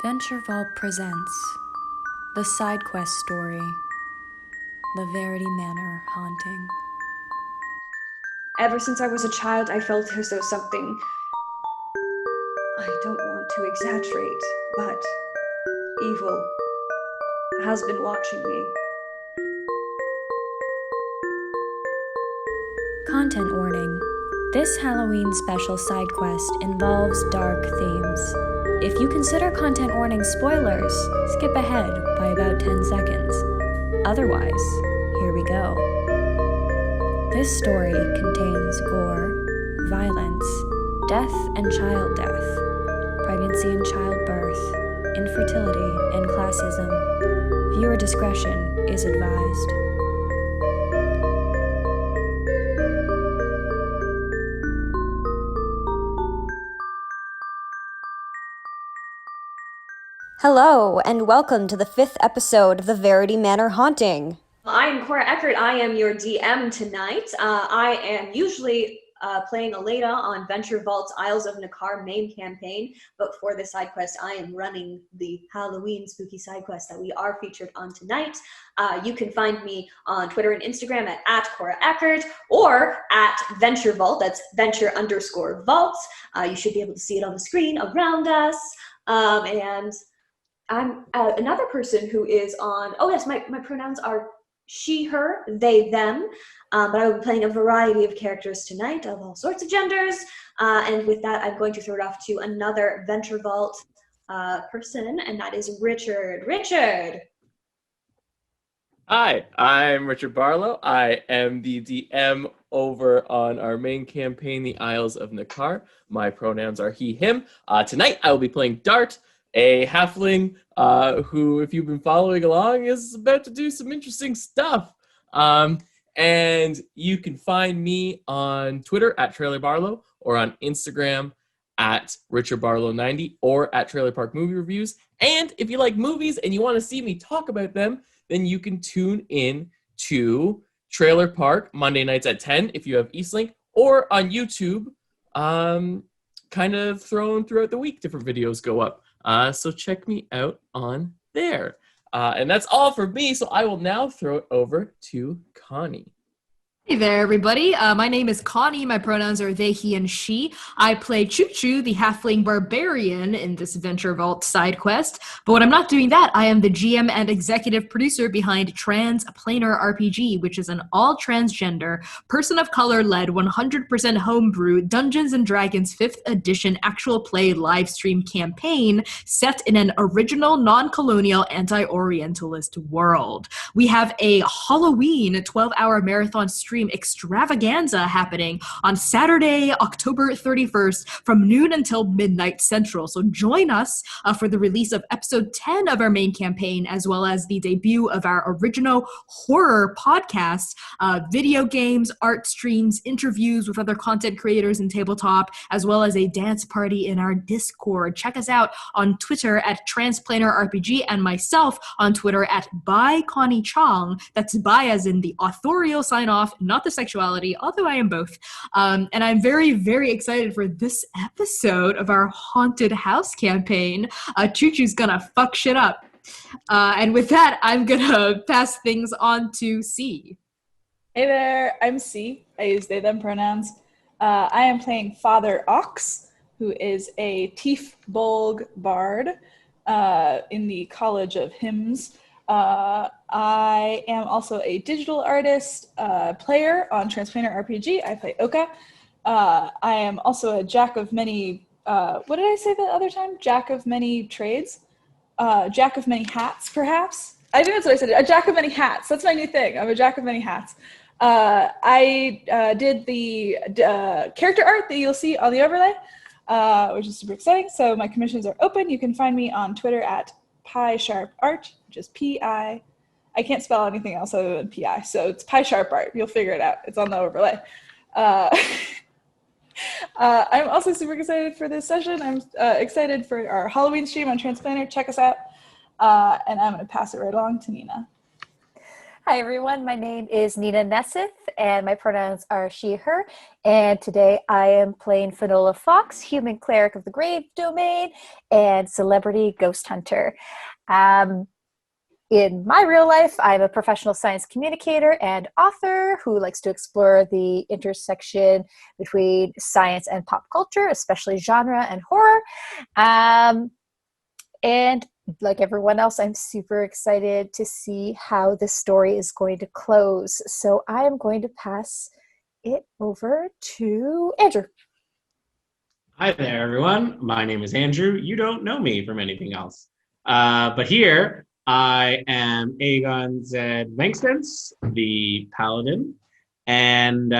Venture Vault presents the side quest story, the Verity Manor Haunting. Ever since I was a child, I felt as though something, I don't want to exaggerate, but evil has been watching me. Content warning. This Halloween special side quest involves dark themes. If you consider content warning spoilers, skip ahead by about 10 seconds. Otherwise, here we go. This story contains gore, violence, death and child death, pregnancy and childbirth, infertility, and classism. Viewer discretion is advised. Hello, and welcome to the 5th episode of the Verity Manor Haunting. I am Cora Eckert. I am your DM tonight. I am usually playing Aleda on Venture Vault's Isles of Nakar main campaign, but for this side quest, I am running the Halloween spooky side quest that we are featured on tonight. You can find me on Twitter and Instagram at Cora Eckert or at Venture Vault. That's Venture_Vault. You should be able to see it on the screen around us. And I'm another person who is on, my pronouns are she, her, they, them, but I will be playing a variety of characters tonight of all sorts of genders, and with that, I'm going to throw it off to another Venture Vault person, and that is Richard. Richard! Hi, I'm Richard Barlow. I am the DM over on our main campaign, the Isles of Nakar. My pronouns are he, him. Tonight, I will be playing Dart, a halfling who, if you've been following along, is about to do some interesting stuff. And you can find me on Twitter at Trailer Barlow or on Instagram at RichardBarlow90 or at Trailer Park Movie Reviews. And if you like movies and you want to see me talk about them, then you can tune in to Trailer Park Monday nights at 10 if you have Eastlink, or on YouTube, kind of thrown throughout the week, different videos go up. So check me out on there. And that's all for me, so I will now throw it over to Connie. Hey there, everybody. My name is Connie. My pronouns are they, he, and she. I play Chū Chū, the Halfling Barbarian, in this Venture Vault side quest. But when I'm not doing that, I am the GM and executive producer behind Transplanar RPG, which is an all-transgender, person of color-led, 100% homebrew Dungeons & Dragons 5th edition actual play live stream campaign set in an original, non-colonial, anti-Orientalist world. We have a Halloween 12-hour marathon stream extravaganza happening on Saturday, October 31st from noon until midnight Central. So join us for the release of episode 10 of our main campaign, as well as the debut of our original horror podcast, video games, art streams, interviews with other content creators in tabletop, as well as a dance party in our Discord. Check us out on Twitter at Transplanar RPG and myself on Twitter at by Connie Chang. That's by as in the authorial sign off, not the sexuality, although I am both. And I'm very, very excited for this episode of our Haunted House campaign. Chū Chū's gonna fuck shit up. And with that, I'm gonna pass things on to C. Hey there, I'm C. I use they, them pronouns. I am playing Father Ox, who is a Firbolg Bard in the College of Hymns. I am also a digital artist, player on Transplanar RPG. I play Oka. I am also a jack of many, what did I say the other time? Jack of many trades? Jack of many hats, perhaps? I think that's what I said. A jack of many hats. That's my new thing. I'm a jack of many hats. I did the character art that you'll see on the overlay, which is super exciting. So my commissions are open. You can find me on Twitter at PieSharpArt, which is P-I. I can't spell anything else other than P-I, so it's PieSharpArt. You'll figure it out. It's on the overlay. I'm also super excited for this session. I'm excited for our Halloween stream on Transplanar. Check us out. And I'm going to pass it right along to Nina. Hi, everyone. My name is Nina Nesseth, and my pronouns are she, her. And today I am playing Finola Fox, human cleric of the grave domain, and celebrity ghost hunter. In my real life, I'm a professional science communicator and author who likes to explore the intersection between science and pop culture, especially genre and horror. And like everyone else, I'm super excited to see how this story is going to close. So I am going to pass it over to Andrew. Hi there, everyone. My name is Andrew. You don't know me from anything else. But here, I am Aegon's Venkstantz, the Paladin. And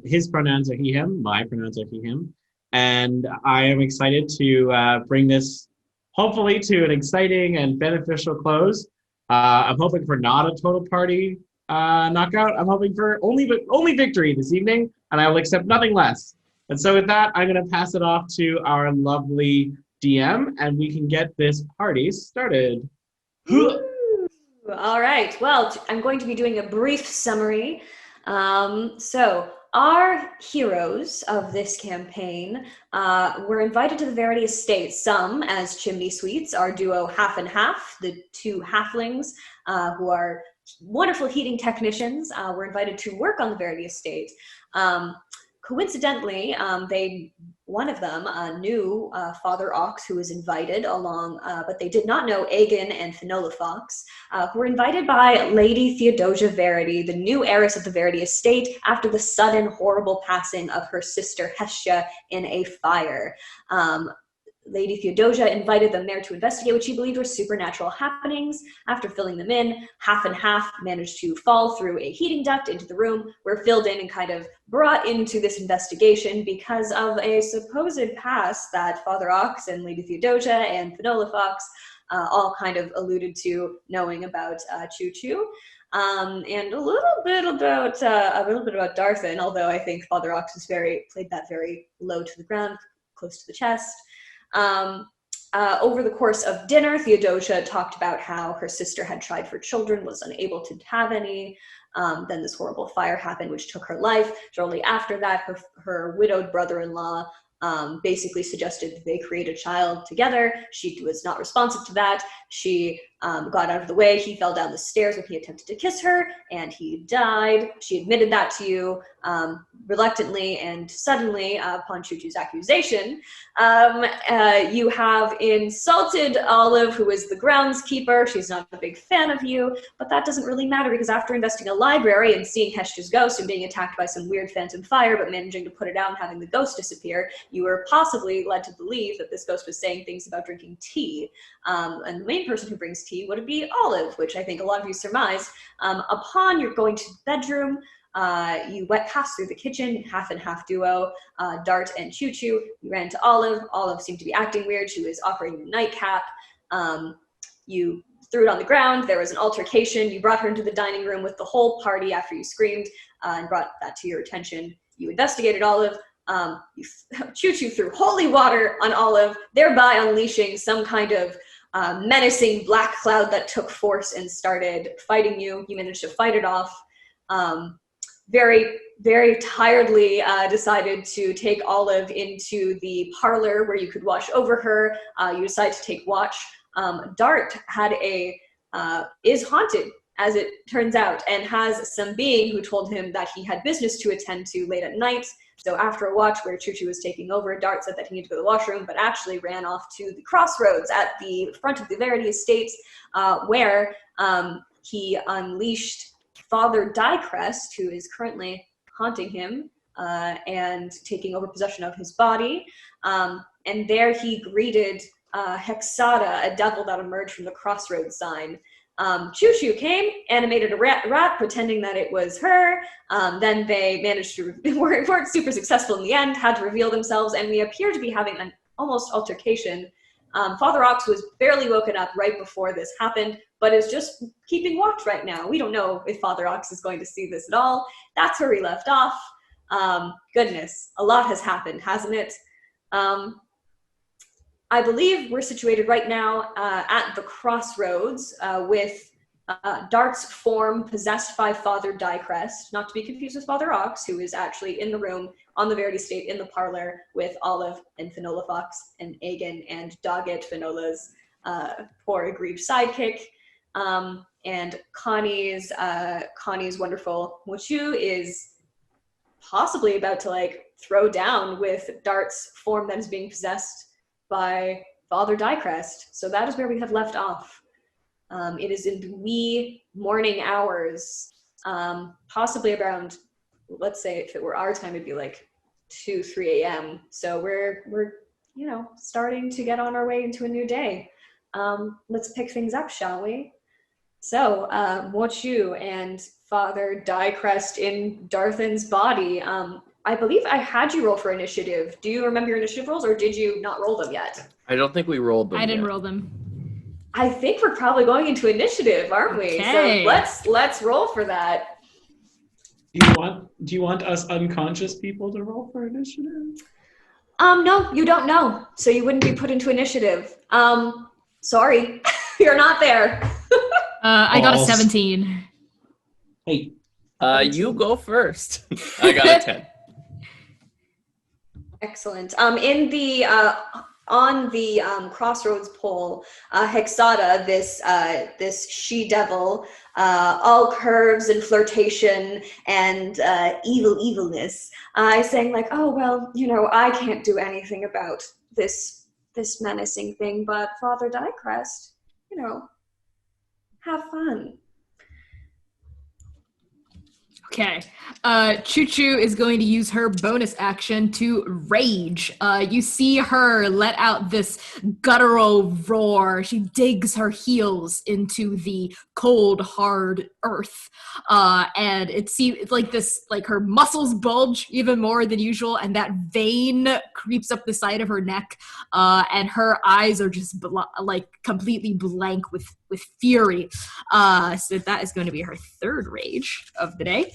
his pronouns are he, him. My pronouns are he, him. And I am excited to bring this hopefully to an exciting and beneficial close. I'm hoping for not a total party knockout. I'm hoping for only victory this evening, and I will accept nothing less. And so with that, I'm going to pass it off to our lovely DM, and we can get this party started. All right. Well, I'm going to be doing a brief summary. So our heroes of this campaign were invited to the Verity Estate, some as chimney sweeps, our duo Half and Half, the two halflings who are wonderful heating technicians, were invited to work on the Verity Estate. Coincidentally, one of them knew Father Ox, who was invited along, but they did not know Aegon and Finola Fox, who were invited by Lady Theodosia Verity, the new heiress of the Verity Estate, after the sudden horrible passing of her sister Hestia in a fire. Lady Theodosia invited them there to investigate what she believed were supernatural happenings. After filling them in, Half and Half managed to fall through a heating duct into the room, were filled in and kind of brought into this investigation because of a supposed past that Father Ox and Lady Theodosia and Finola Fox all kind of alluded to knowing about Chū Chū. And a little bit about Darthen, although I think Father Ox has played that very low to the ground, close to the chest. Over the course of dinner, Theodosia talked about how her sister had tried for children, was unable to have any. Then this horrible fire happened, which took her life. Shortly after that, her widowed brother-in-law basically suggested they create a child together. She was not responsive to that. She got out of the way. He fell down the stairs when he attempted to kiss her, and he died. She admitted that to you reluctantly, and suddenly, upon Chū Chū's accusation, you have insulted Olive, who is the groundskeeper. She's not a big fan of you, but that doesn't really matter because after investing a library and seeing Hestia's ghost and being attacked by some weird phantom fire, but managing to put it out and having the ghost disappear, you were possibly led to believe that this ghost was saying things about drinking tea. And the main person who brings tea would be Olive, which I think a lot of you surmise. Upon you're going to the bedroom, you passed through the kitchen, Half and Half duo, Dart and Chū Chū. You ran to Olive. Olive seemed to be acting weird. She was offering you a nightcap. You threw it on the ground. There was an altercation. You brought her into the dining room with the whole party after you screamed and brought that to your attention. You investigated Olive. Chū Chū threw holy water on Olive, thereby unleashing some kind of menacing black cloud that took force and started fighting you. You managed to fight it off. Very, very tiredly decided to take Olive into the parlor where you could watch over her. You decided to take watch. Dart is haunted, as it turns out, and has some being who told him that he had business to attend to late at night. So after a watch where Chū Chū was taking over, Dart said that he needed to go to the washroom, but actually ran off to the crossroads at the front of the Verity Estate, where he unleashed Father Diecrest, who is currently haunting him and taking over possession of his body. And there he greeted Hexada, a devil that emerged from the crossroads sign. Chū Chū came, animated a rat pretending that it was her. Then they managed to, weren't super successful in the end, had to reveal themselves, and we appear to be having an almost altercation. Father Ox was barely woken up right before this happened, but is just keeping watch right now. We don't know if Father Ox is going to see this at all. That's where we left off. Goodness, a lot has happened, hasn't it? I believe we're situated right now at the crossroads with Dart's form possessed by Father Diecrest, not to be confused with Father Ox, who is actually in the room on the Verity State in the parlor with Olive and Finola Fox and Aegon and Doggett, Finola's poor aggrieved sidekick. And Connie's wonderful Mo Chū is possibly about to like throw down with Dart's form that is being possessed by Father Diecrest. So that is where we have left off. It is in the wee morning hours, possibly around, let's say if it were our time, it'd be like 2, 3 a.m. So we're starting to get on our way into a new day. Let's pick things up, shall we? So, Mo Chū and Father Diecrest in Darthen's body. I believe I had you roll for initiative. Do you remember your initiative rolls, or did you not roll them yet? I don't think we rolled them. I didn't yet. roll them. I think we're probably going into initiative, aren't we? Okay. So let's roll for that. Do you want us unconscious people to roll for initiative? No, you don't know, so you wouldn't be put into initiative. Sorry, you're not there. I got a 17. Hey. You go first. I got a 10. Excellent. On the crossroads pole, Hexata, this she-devil, all curves and flirtation and evilness, is saying like, oh well, I can't do anything about this menacing thing, but Father Diecrest, have fun. Okay. Chū Chū is going to use her bonus action to rage. You see her let out this guttural roar. She digs her heels into the cold, hard earth. And it seems like her muscles bulge even more than usual, and that vein creeps up the side of her neck. And her eyes are just completely blank with fury. So that is going to be her third rage of the day.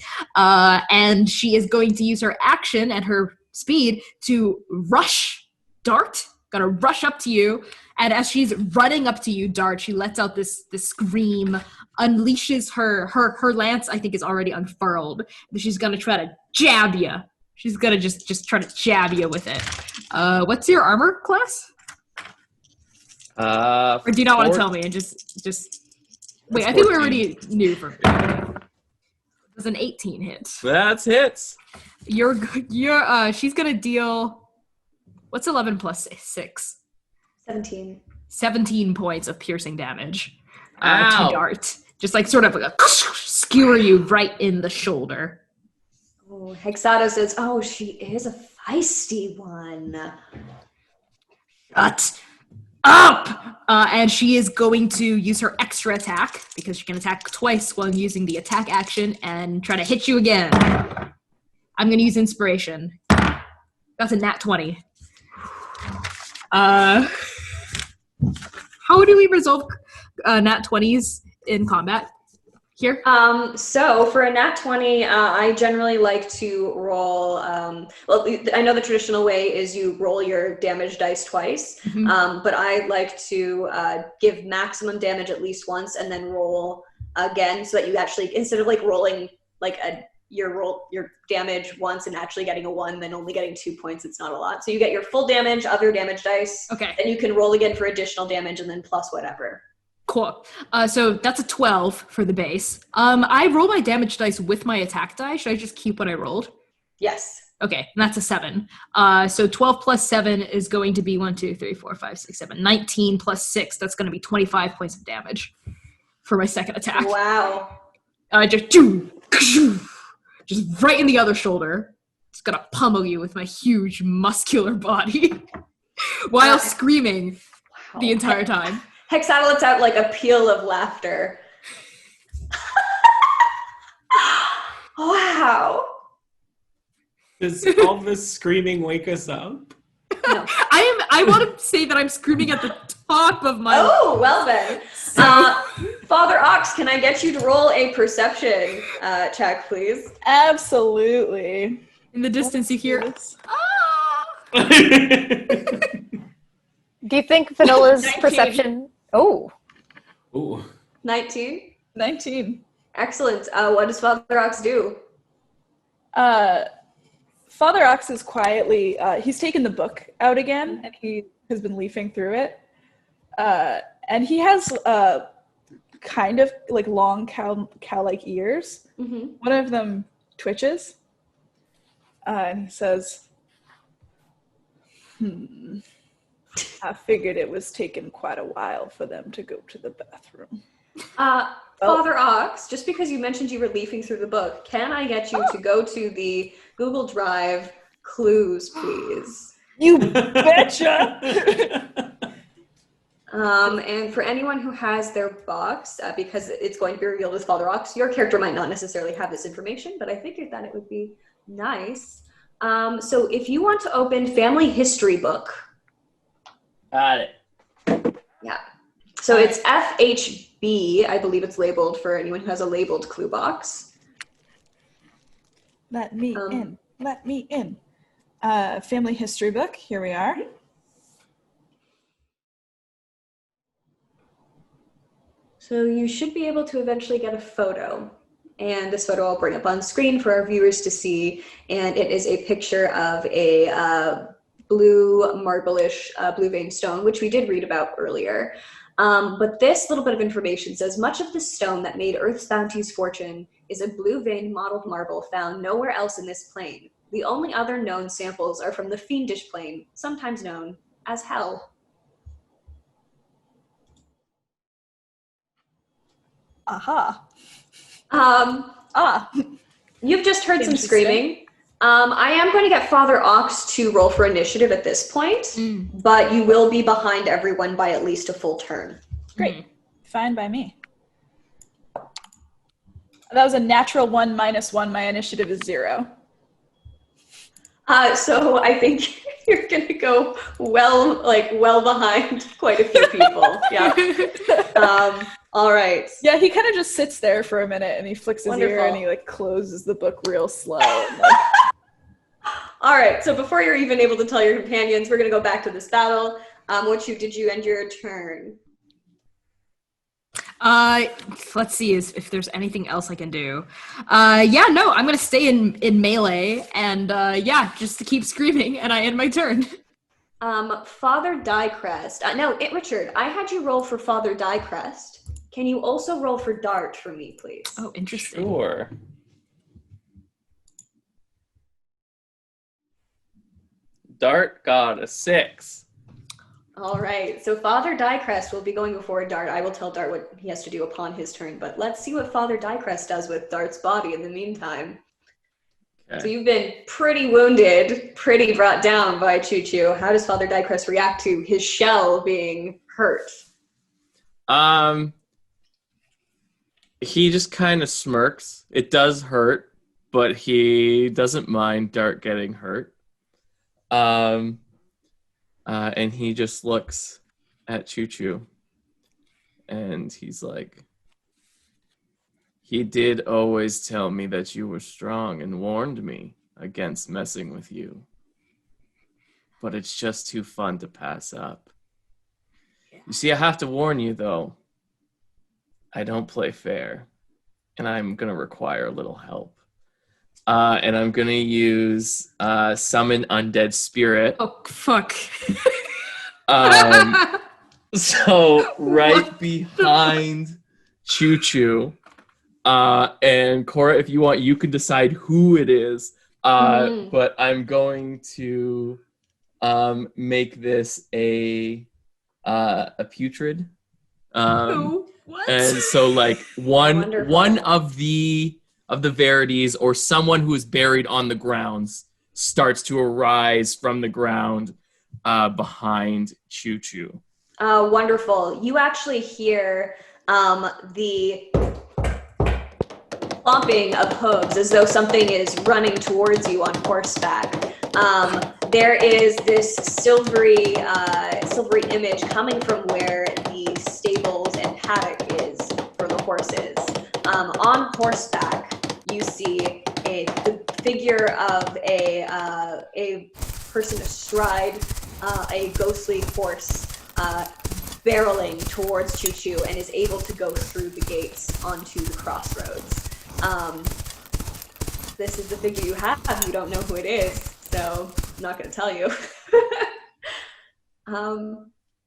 And she is going to use her action and her speed to rush Dart. Gonna rush up to you, and as she's running up to you, Dart, she lets out this scream, unleashes her lance. I think is already unfurled. She's gonna try to jab you. She's gonna just try to jab you with it. What's your armor class? Or do you not want to tell me and just wait? I think we already knew for. It was an 18 hit. That's hits. She's gonna deal. What's 11 plus 6? 17. 17 points of piercing damage to Ow. Dart. Just sort of skewer you right in the shoulder. Oh, Hexata says, oh, she is a feisty one. Shut up! And she is going to use her extra attack, because she can attack twice while using the attack action, and try to hit you again. I'm going to use inspiration. That's a nat 20. How do we resolve nat 20s in combat here? So for a nat 20, I generally like to roll, well, I know the traditional way is you roll your damage dice twice, but I like to give maximum damage at least once and then roll again, so that you actually, instead of rolling your damage once and actually getting a 1, then only getting 2 points, it's not a lot. So you get your full damage of your damage dice. Okay. Then you can roll again for additional damage and then plus whatever. Cool. So that's a 12 for the base. I roll my damage dice with my attack die. Should I just keep what I rolled? Yes. Okay, and that's a 7. So 12 plus 7 is going to be 1, 2, 3, 4, 5, 6, 7. 19 plus 6, that's going to be 25 points of damage for my second attack. Wow. Just right in the other shoulder. Just gonna pummel you with my huge muscular body while screaming the entire time. Hexata lets out a peal of laughter. Wow. Does all this screaming wake us up? No. I want to say that I'm screaming at the top of my Oh, well then. Father Ox, can I get you to roll a perception check, please? Absolutely. in the distance you hear Do you think Finola's 19. perception? Oh, Ooh. 19? 19. Excellent. What does Father Ox do? Father Ox is quietly, he's taken the book out again, and he has been leafing through it. And he has kind of like long cow-like ears. Mm-hmm. One of them twitches. And he says, I figured it was taking quite a while for them to go to the bathroom. Father Ox, just because you mentioned you were leafing through the book, can I get you to go to the Google Drive clues, please? You betcha! And for anyone who has their box, because it's going to be revealed as Father Ox, your character might not necessarily have this information, but I figured that it would be nice. So if you want to open Family History Book. Got it. Yeah. So it's FHB, I believe it's labeled for anyone who has a labeled clue box. Let me in. Let me in. Family history book. Here we are. So you should be able to eventually get a photo. And this photo I'll bring up on screen for our viewers to see. And it is a picture of a blue marble-ish blue vein stone, which we did read about earlier. But this little bit of information says, much of the stone that made Earth's Bounty's fortune is a blue vein mottled marble found nowhere else in this plane. The only other known samples are from the fiendish plane, sometimes known as Hell. Aha. You've just heard some screaming. I am going to get Father Ox to roll for initiative at this point, but you will be behind everyone by at least a full turn. Great. Fine by me. That was a natural 1 minus 1. My initiative is 0. So I think you're going to go well behind quite a few people. Yeah. All right. Yeah, he kind of just sits there for a minute and he flicks his ear and he like closes the book real slow. And, like... All right. So before you're even able to tell your companions, we're going to go back to this battle. Did you end your turn? Let's see if there's anything else I can do. I'm gonna stay in melee and just to keep screaming, and I end my turn. Father Diecrest. Richard, I had you roll for Father Diecrest. Can you also roll for Dart for me, please? Oh, interesting. Sure. Dart got a 6. All right, so Father Diecrest will be going before Dart. I will tell Dart what he has to do upon his turn, but let's see what Father Diecrest does with Dart's body in the meantime. Okay. So you've been pretty wounded, pretty brought down by Chū Chū. How does Father Diecrest react to his shell being hurt? He just kind of smirks. It does hurt, but he doesn't mind Dart getting hurt. And he just looks at Chū Chū, and he's like, he did always tell me that you were strong and warned me against messing with you. But it's just too fun to pass up. You see, I have to warn you, though. I don't play fair, and I'm going to require a little help. And I'm going to use Summon Undead Spirit. Oh, fuck. So right behind Chū Chū. And Cora, if you want, you can decide who it is. But I'm going to make this a putrid. What? And so like one of the Verities or someone who is buried on the grounds starts to arise from the ground behind Chū Chū. Wonderful. You actually hear the clomping of hooves as though something is running towards you on horseback. There is this silvery image coming from where the stables and paddock is for the horses. On horseback, you see the figure of a person astride a ghostly horse, barreling towards Chū Chū and is able to go through the gates onto the crossroads. This is the figure you have. You don't know who it is, so I'm not going to tell you.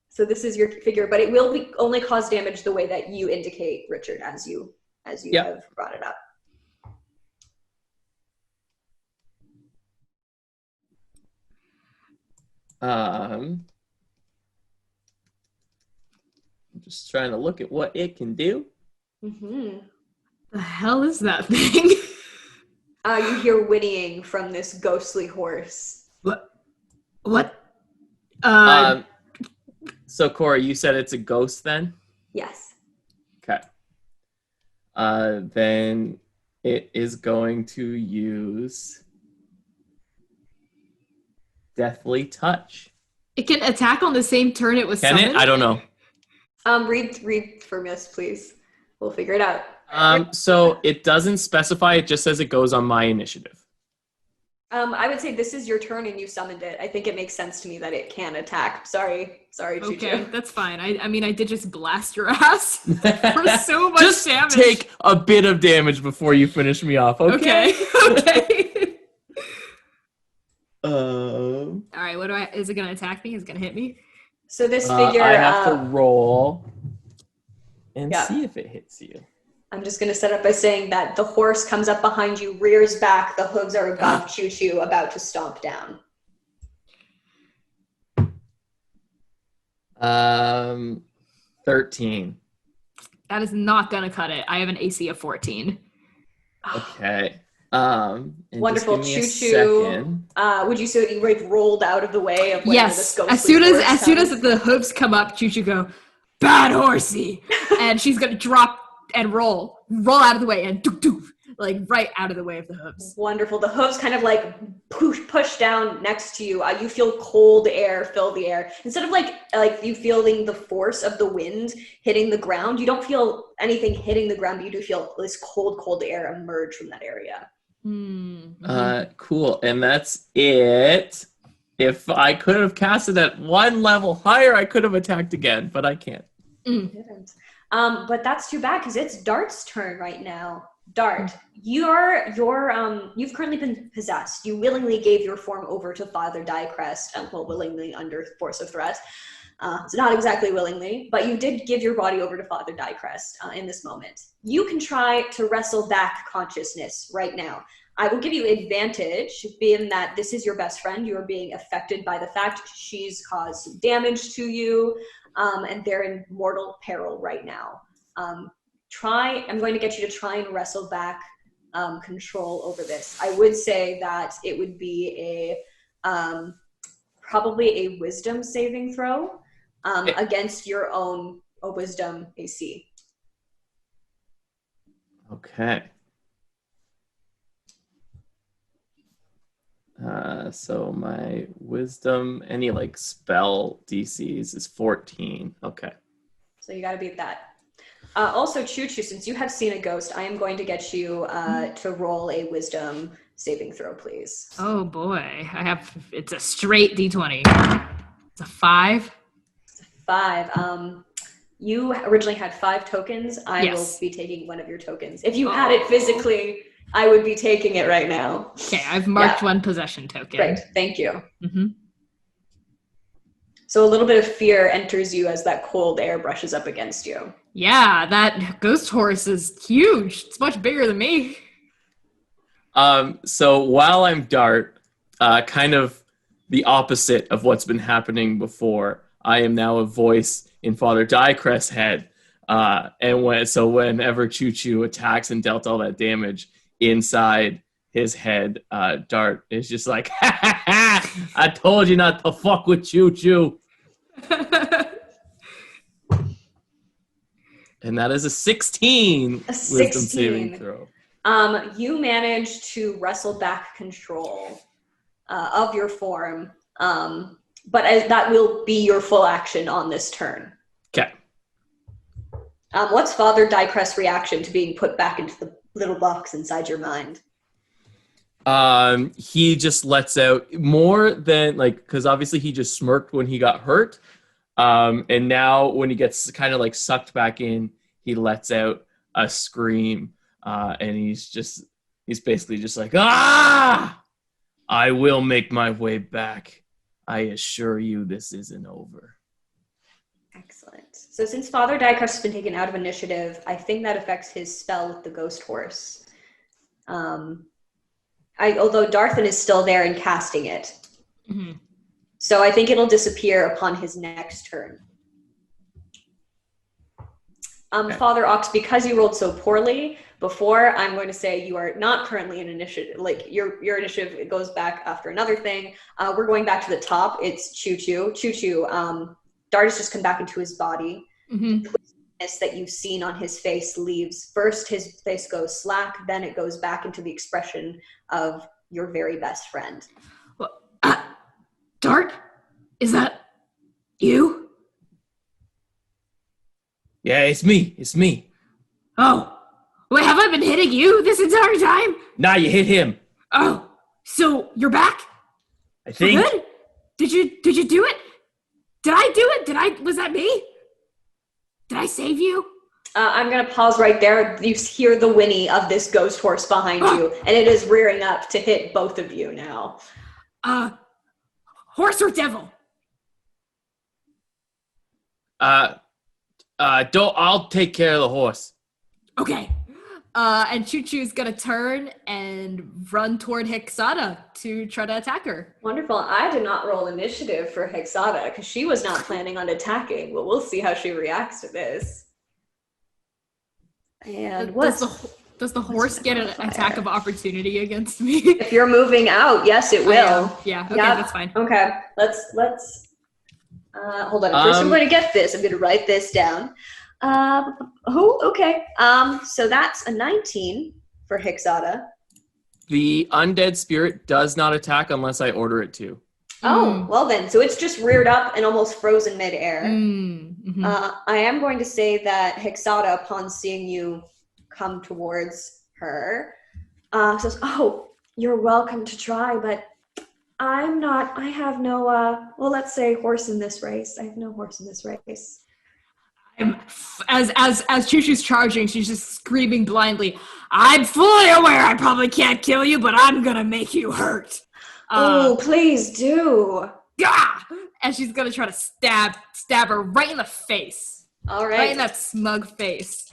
So this is your figure, but it will only cause damage the way that you indicate, Richard, as you have brought it up. I'm just trying to look at what it can do. Mm-hmm. The hell is that thing? You hear whinnying from this ghostly horse. What? So Corey, you said it's a ghost then? Yes. Okay. Then it is going to use Deathly Touch. It can attack on the same turn it was Can summoned? it? I don't know. Read for Miss, please. We'll figure it out. So it doesn't specify, it just says it goes on my initiative. I would say this is your turn and you summoned it. I think it makes sense to me that it can attack. Sorry, Chū Okay, Chū. that's fine. I mean, I did just blast your ass for so much Just damage. take a bit of damage before you finish me off, okay? Okay. All right, is it gonna attack me? Is it gonna hit me? So this figure... I have to roll and Yeah. see if it hits you. I'm just going to set up by saying that the horse comes up behind you, rears back, the hooves are above Chū Chū, about to stomp down. 13. That is not gonna cut it. I have an AC of 14. Okay. And Wonderful. just give me a Chū second. Chū. Would you say you like rolled out of the way of whenever this Yes. ghostly As soon horse as the hooves come up, Chū Chū go, bad horsey, and she's gonna drop and roll out of the way, and doof, like right out of the way of the hooves. Wonderful. The hooves kind of like push down next to you. You feel cold air fill the air. Instead of like you feeling the force of the wind hitting the ground, you don't feel anything hitting the ground, but you do feel this cold air emerge from that area. Mm-hmm. Cool. And that's it. If I could have cast it at one level higher, I could have attacked again, but I can't. Didn't. But that's too bad because it's Dart's turn right now. Dart, you've currently been possessed. You willingly gave your form over to Father Diecrest, willingly under force of threat. It's not exactly willingly, but you did give your body over to Father Diecrest in this moment. You can try to wrestle back consciousness right now. I will give you advantage, being that this is your best friend. You are being affected by the fact she's caused some damage to you, and they're in mortal peril right now. I'm going to get you to try and wrestle back control over this. I would say that it would be probably a wisdom saving throw against your own wisdom AC. Okay. So my wisdom, any like spell DCs is 14. Okay. So you got to beat that. Also, Chū Chū, since you have seen a ghost, I am going to get you to roll a wisdom saving throw, please. Oh boy, it's a straight D20. It's a 5. It's a 5. You originally had 5 tokens. I will be taking one of your tokens. If you had it physically, I would be taking it right now. Okay, I've marked one possession token. Great, thank you. Mm-hmm. So a little bit of fear enters you as that cold air brushes up against you. Yeah, that ghost horse is huge. It's much bigger than me. So while I'm Dart, kind of the opposite of what's been happening before, I am now a voice in Father Diecrest's head. Whenever Chū Chū attacks and dealt all that damage inside his head, Dart is just like, ha ha ha! I told you not to fuck with Chū Chū. And that is a 16 wisdom saving throw. You manage to wrestle back control of your form, but that will be your full action on this turn. Okay. What's Father Diecrest's reaction to being put back into the little box inside your mind? He just lets out more than because obviously he just smirked when he got hurt. And now when he gets kind of like sucked back in, he lets out a scream, and he's basically just like, ah! I will make my way back. I assure you this isn't over. Excellent. So since Father Diecrest has been taken out of initiative, I think that affects his spell with the ghost horse. Although Darthen is still there and casting it. Mm-hmm. So I think it'll disappear upon his next turn. Okay. Father Ox, because you rolled so poorly before, I'm going to say you are not currently in initiative. Like your initiative goes back after another thing. We're going back to the top. It's Chū Chū. Chū Chū. Dart has just come back into his body. Mm-hmm. The twistiness that you've seen on his face leaves. First, his face goes slack. Then it goes back into the expression of your very best friend. Dart? Is that you? Yeah, it's me. It's me. Oh. Wait, have I been hitting you this entire time? Nah, you hit him. Oh. So, you're back? I think. Good? Did you do it? Did I do it? Was that me? Did I save you? I'm going to pause right there. You hear the whinny of this ghost horse behind you, and it is rearing up to hit both of you now. Horse or devil? I'll take care of the horse. Okay. And Chū Chū's gonna turn and run toward Hexada to try to attack her. Wonderful. I did not roll initiative for Hexada because she was not planning on attacking, but we'll see how she reacts to this. And does the horse get an attack of opportunity against me? If you're moving out, yes, it will. Yeah. Okay, that's fine. Okay. Let's hold on. First, I'm going to get this. I'm going to write this down. Okay. So that's a 19 for Hexada. The undead spirit does not attack unless I order it to. Oh, well then. So it's just reared up and almost frozen midair. Mm-hmm. I am going to say that Hexada, upon seeing you come towards her, says, "Oh, you're welcome to try, but I have no, well, let's say horse in this race. I have no horse in this race." As Chū Chū's charging, she's just screaming blindly, "I'm fully aware I probably can't kill you, but I'm gonna make you hurt." Oh, please do. Gah! And she's gonna try to stab her right in the face. All right. Right in that smug face.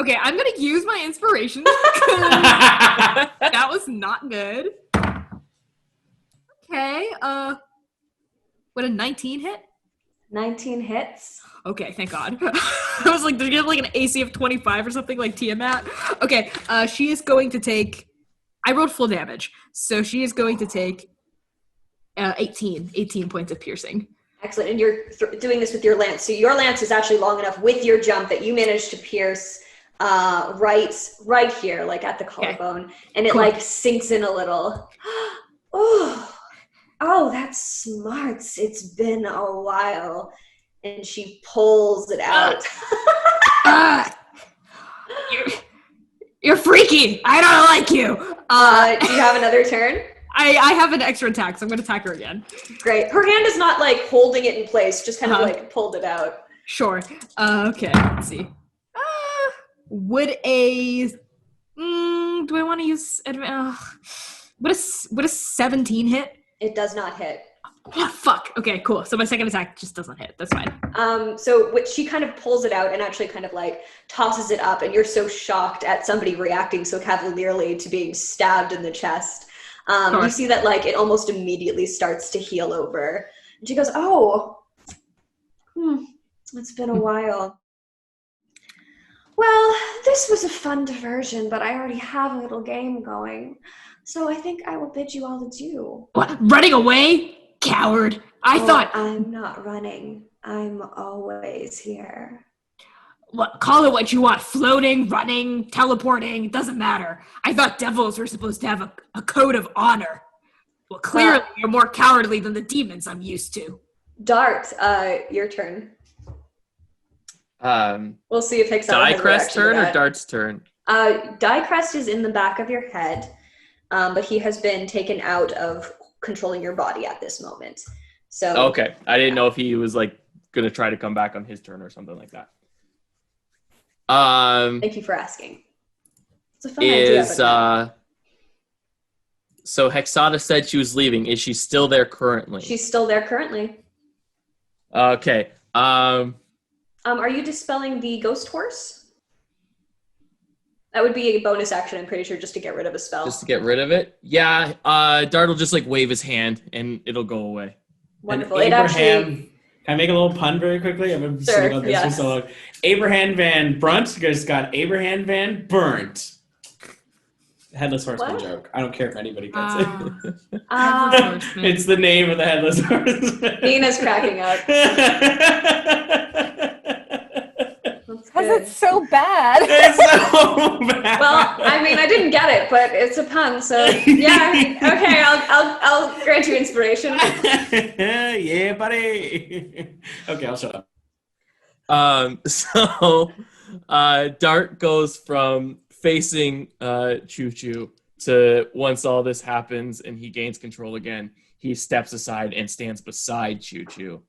Okay, I'm gonna use my inspiration. That was not good. Okay, would a 19 hit? 19 hits. Okay, thank God. I was like, did you have like an AC of 25 or something like Tiamat? Okay, she is going to take, I rolled full damage, so she is going to take 18 points of piercing. Excellent, and you're doing this with your lance. So your lance is actually long enough with your jump that you managed to pierce right here, like at the collarbone, and it like sinks in a little. Oh, that's smart. It's been a while. And she pulls it out. You're freaky. I don't like you. Do you have another turn? I have an extra attack, so I'm going to attack her again. Great. Her hand is not like holding it in place, just kind of like pulled it out. Sure. Okay, let's see. Would a... do I want to use... would a 17 hit? It does not hit. Oh, fuck. Okay, cool. So my second attack just doesn't hit. That's fine. So she kind of pulls it out and actually kind of like tosses it up, and you're so shocked at somebody reacting so cavalierly to being stabbed in the chest. You see that like it almost immediately starts to heal over. And she goes, it's been a while. Well, this was a fun diversion, but I already have a little game going. So I think I will bid you all adieu. What? Running away? Coward. I thought... I'm not running. I'm always here. What? Call it what you want. Floating, running, teleporting. Doesn't matter. I thought devils were supposed to have a code of honor. Well, clearly you're more cowardly than the demons I'm used to. Dart, your turn. We'll see if Hexada Diecrest's turn or Dart's turn? Diecrest is in the back of your head, but he has been taken out of controlling your body at this moment. So Okay, I didn't know if he was like gonna try to come back on his turn or something like that. Thank you for asking. It's a fun idea. But no. So Hexada said she was leaving. Is she still there currently? She's still there currently. Okay. Are you dispelling the ghost horse? That would be a bonus action, I'm pretty sure, just to get rid of a spell. Just to get rid of it? Yeah. Dart will just like wave his hand and it'll go away. Wonderful. And It actually. Abraham, can I make a little pun very quickly? I've been sitting about this for so long. Abraham Van Brunt just got Abraham Van Burnt. Headless Horseman joke. I don't care if anybody gets it. It's the name of the Headless Horseman. Nina's cracking up. Because it's so bad. It's so bad. Well, I mean, I didn't get it, but it's a pun, so yeah. Okay, I'll grant you inspiration. Yeah, buddy. Okay, I'll shut up. Dart goes from facing Chū Chū to once all this happens and he gains control again, he steps aside and stands beside Chū Chū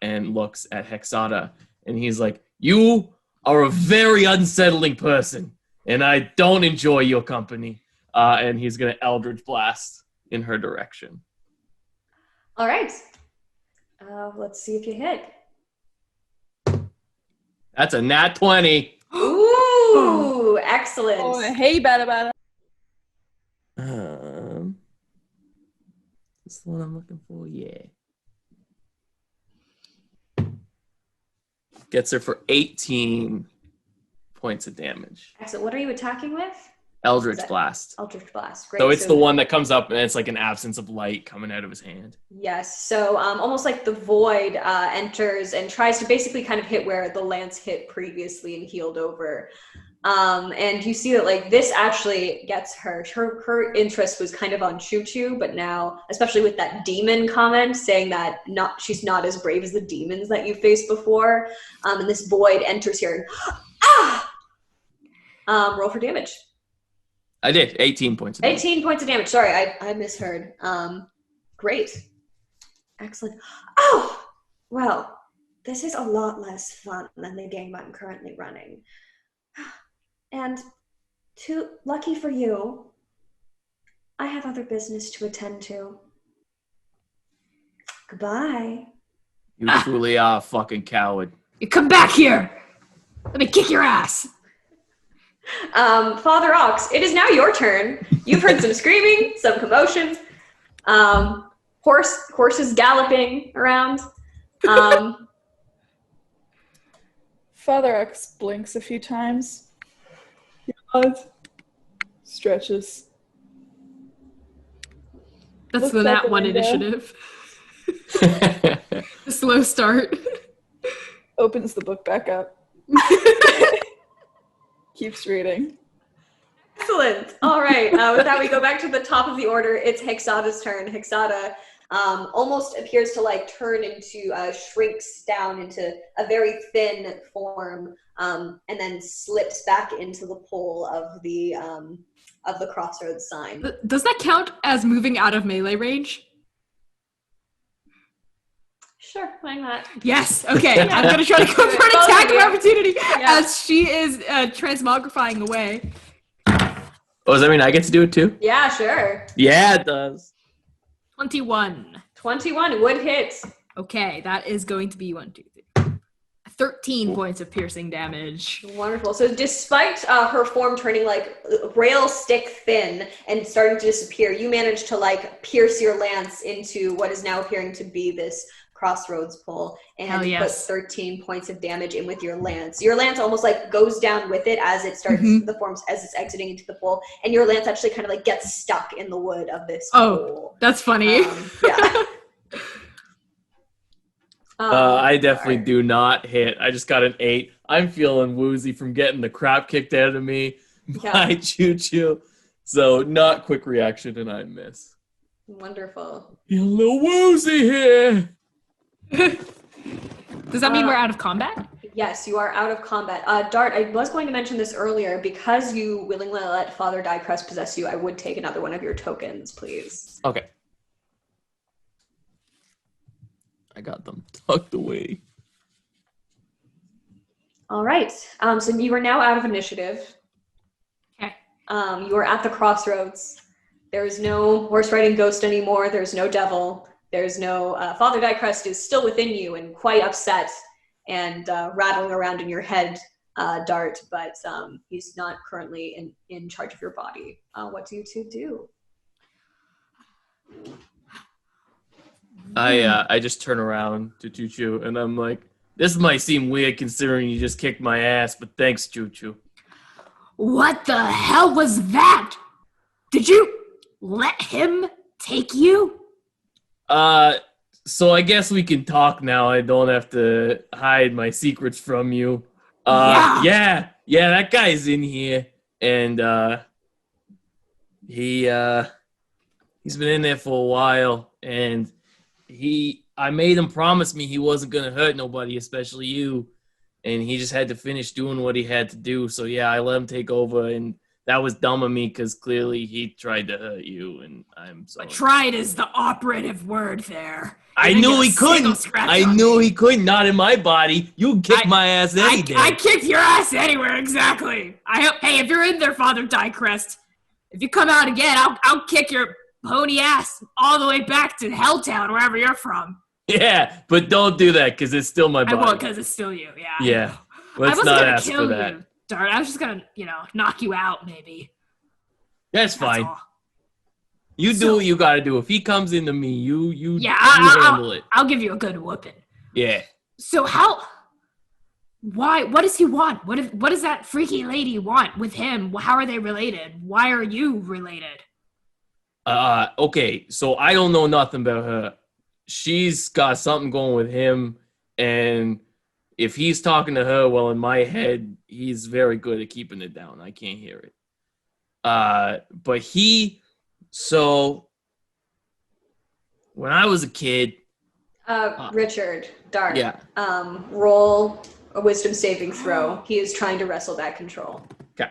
and looks at Hexada and he's like, "You are a very unsettling person and I don't enjoy your company." And he's going to Eldritch Blast in her direction. All right. Let's see if you hit. That's a nat 20. Ooh, excellent. Oh, hey, bad about it. This is the one I'm looking for. Yeah. Gets her for 18 points of damage. Excellent. What are you attacking with? Eldritch Blast. Eldritch Blast. Great. So it's the one that comes up and it's like an absence of light coming out of his hand. Yes. So almost like the void enters and tries to basically kind of hit where the lance hit previously and healed over. And you see that like this actually gets her. Her interest was kind of on Chū Chū, but now, especially with that demon comment saying that she's not as brave as the demons that you faced before, and this void enters here. And, roll for damage. I did 18 points of damage. 18 points of damage. Sorry, I misheard. Great. Excellent. Oh, well, this is a lot less fun than the game I'm currently running. And lucky for you, I have other business to attend to. Goodbye. You truly are a fucking coward. You come back here. Let me kick your ass. Father Ox, it is now your turn. You've heard some screaming, some commotion, horses galloping around. Father X blinks a few times. Yawns. Stretches. That's Looks the out nat the one window. initiative. A slow start. Opens the book back up. Keeps reading. Excellent. All right. With that, we go back to the top of the order. It's Hexada's turn. Hexada almost appears to like turn into, shrinks down into a very thin form, and then slips back into the pole of the crossroads sign. Does that count as moving out of melee range? Sure, why not? Yes. Okay. I'm gonna try to go for an Both attack of of you. opportunity Yeah. as she is transmogrifying away. Oh, does that mean I get to do it too? Yeah, sure. Yeah, it does. 21. 21 would hit. Okay, that is going to be 1, 2, 3. 13 points of piercing damage. Wonderful. So despite her form turning like rail stick thin and starting to disappear, you managed to like pierce your lance into what is now appearing to be this crossroads pole and Hell yes. put 13 points of damage in with your lance. Your lance almost like goes down with it as it starts the forms as it's exiting into the pole, and your lance actually kind of like gets stuck in the wood of this pole. That's funny. Yeah. I definitely do not hit. I just got an 8. I'm feeling woozy from getting the crap kicked out of me by Chū Chū. So not quick reaction and I miss. Wonderful. You're a little woozy here. Does that mean we're out of combat? Yes, you are out of combat. Dart, I was going to mention this earlier. Because you willingly let Father Diecrest possess you, I would take another one of your tokens, please. Okay. I got them tucked away. All right. So you are now out of initiative. Okay. You are at the crossroads. There's no horse riding ghost anymore. There's no devil. There's no Father Dicrest is still within you and quite upset and rattling around in your head, Dart, but he's not currently in charge of your body. What do you two do? I just turn around to Chū Chū and I'm like, this might seem weird considering you just kicked my ass, but thanks, Chū Chū. What the hell was that? Did you let him take you? So I guess we can talk now. I don't have to hide my secrets from you. Yeah, that guy's in here, and he's been in there for a while, and I made him promise me he wasn't gonna hurt nobody, especially you, and he just had to finish doing what he had to do. So yeah, I let him take over, and that was dumb of me because clearly he tried to hurt you, and I'm sorry. But tried is the operative word there. I knew he couldn't. Not in my body. You kick my ass any day. I kick your ass anywhere, exactly. Hey, if you're in there, Father Dicrest, if you come out again, I'll kick your pony ass all the way back to Helltown, wherever you're from. Yeah, but don't do that because it's still my body. I won't because it's still you. Yeah. Yeah. Let's not ask for that. You, Dart. I was just gonna, knock you out, maybe. That's fine. All. You do what you gotta do. If he comes into me, you handle it. I'll give you a good whooping. Yeah. So why? What does he want? What does that freaky lady want with him? How are they related? Why are you related? Okay, so I don't know nothing about her. She's got something going with him, and if he's talking to her, well, in my head, he's very good at keeping it down. I can't hear it. But so when I was a kid, Richard, Dart. Yeah. Roll a wisdom saving throw. He is trying to wrestle back control. Okay.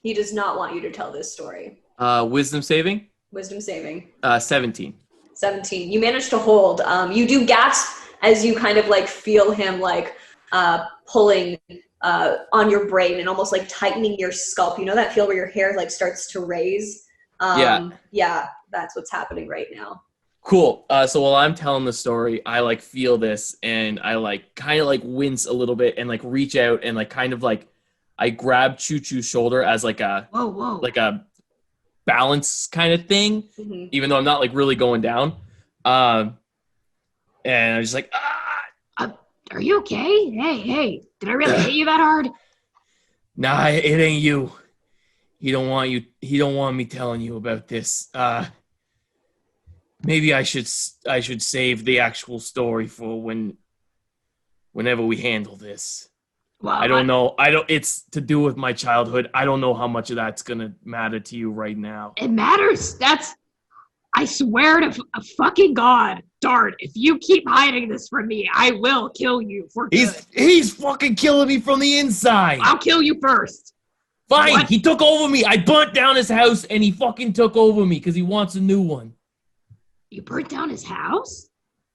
He does not want you to tell this story. Wisdom saving? Wisdom saving. 17. 17. You manage to hold. You do gasp as you kind of like feel him like pulling on your brain and almost like tightening your scalp. You know that feel where your hair like starts to raise? Yeah, that's what's happening right now. Cool. So while I'm telling the story, I like feel this and I like kind of like wince a little bit and like reach out and like kind of like I grab Chū Chū's shoulder as like a like a balance kind of thing, even though I'm not like really going down. And I'm just like, are you okay? Hey, did I really hit you that hard? Nah, it ain't you. He don't want me telling you about this. Maybe I should save the actual story for whenever we handle this. Well, I don't know. It's to do with my childhood. I don't know how much of that's gonna matter to you right now. It matters. I swear to a fucking God, Dart, if you keep hiding this from me, I will kill you for good. He's fucking killing me from the inside. I'll kill you first. Fine, what? He took over me. I burnt down his house and he fucking took over me because he wants a new one. You burnt down his house?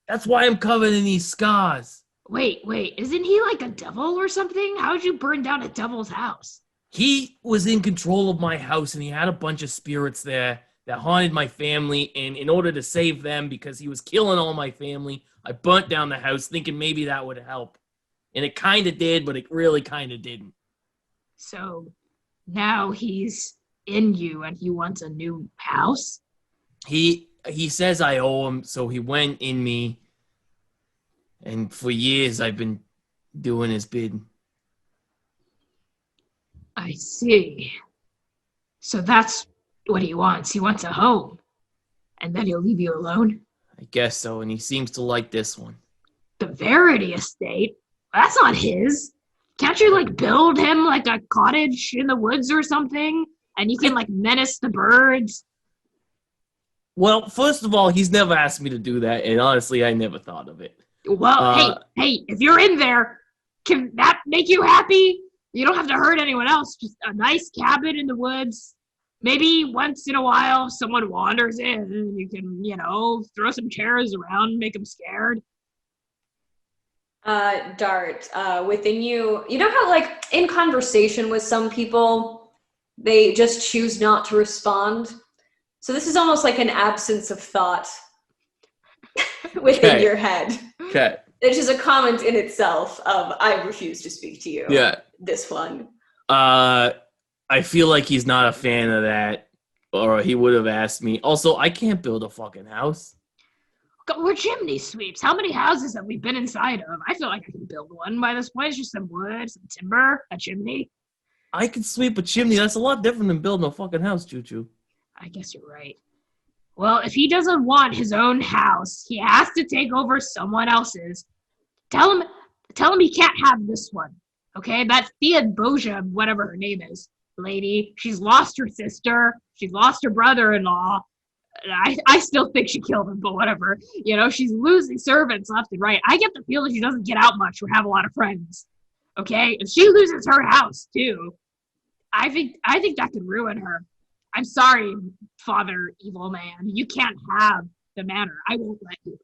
That's why I'm covered in these scars. Wait, isn't he like a devil or something? How would you burn down a devil's house? He was in control of my house and he had a bunch of spirits there that haunted my family, and in order to save them, because he was killing all my family, I burnt down the house thinking maybe that would help. And it kind of did, but it really kind of didn't. So now he's in you and he wants a new house? He says I owe him, so he went in me. And for years, I've been doing his bidding. I see. So that's what he wants. He wants a home. And then he'll leave you alone? I guess so, and he seems to like this one. The Verity estate? That's not his. Can't you, build him, a cottage in the woods or something? And you can, menace the birds? Well, first of all, he's never asked me to do that, and honestly, I never thought of it. Well, hey, if you're in there, can that make you happy? You don't have to hurt anyone else. Just a nice cabin in the woods. maybe once in a while someone wanders in, you can, throw some chairs around, make them scared. Dart, within you, you know how like in conversation with some people, they just choose not to respond? So this is almost like an absence of thought within your head. Okay. Which is a comment in itself of, I refuse to speak to you. Yeah. This one. I feel like he's not a fan of that, or he would have asked me. Also, I can't build a fucking house. We're chimney sweeps. How many houses have we been inside of? I feel like I can build one by this point. It's just some wood, some timber, a chimney. I can sweep a chimney. That's a lot different than building a fucking house, Chū Chū. I guess you're right. Well, if he doesn't want his own house, he has to take over someone else's. Tell him he can't have this one. Okay? That Theodosia, whatever her name is, lady, she's lost her sister. She's lost her brother-in-law. I still think she killed him, but whatever. She's losing servants left and right. I get the feeling she doesn't get out much or have a lot of friends. Okay? If she loses her house, too, I think that could ruin her. I'm sorry, Father Evil Man. You can't have the manor. I won't let you.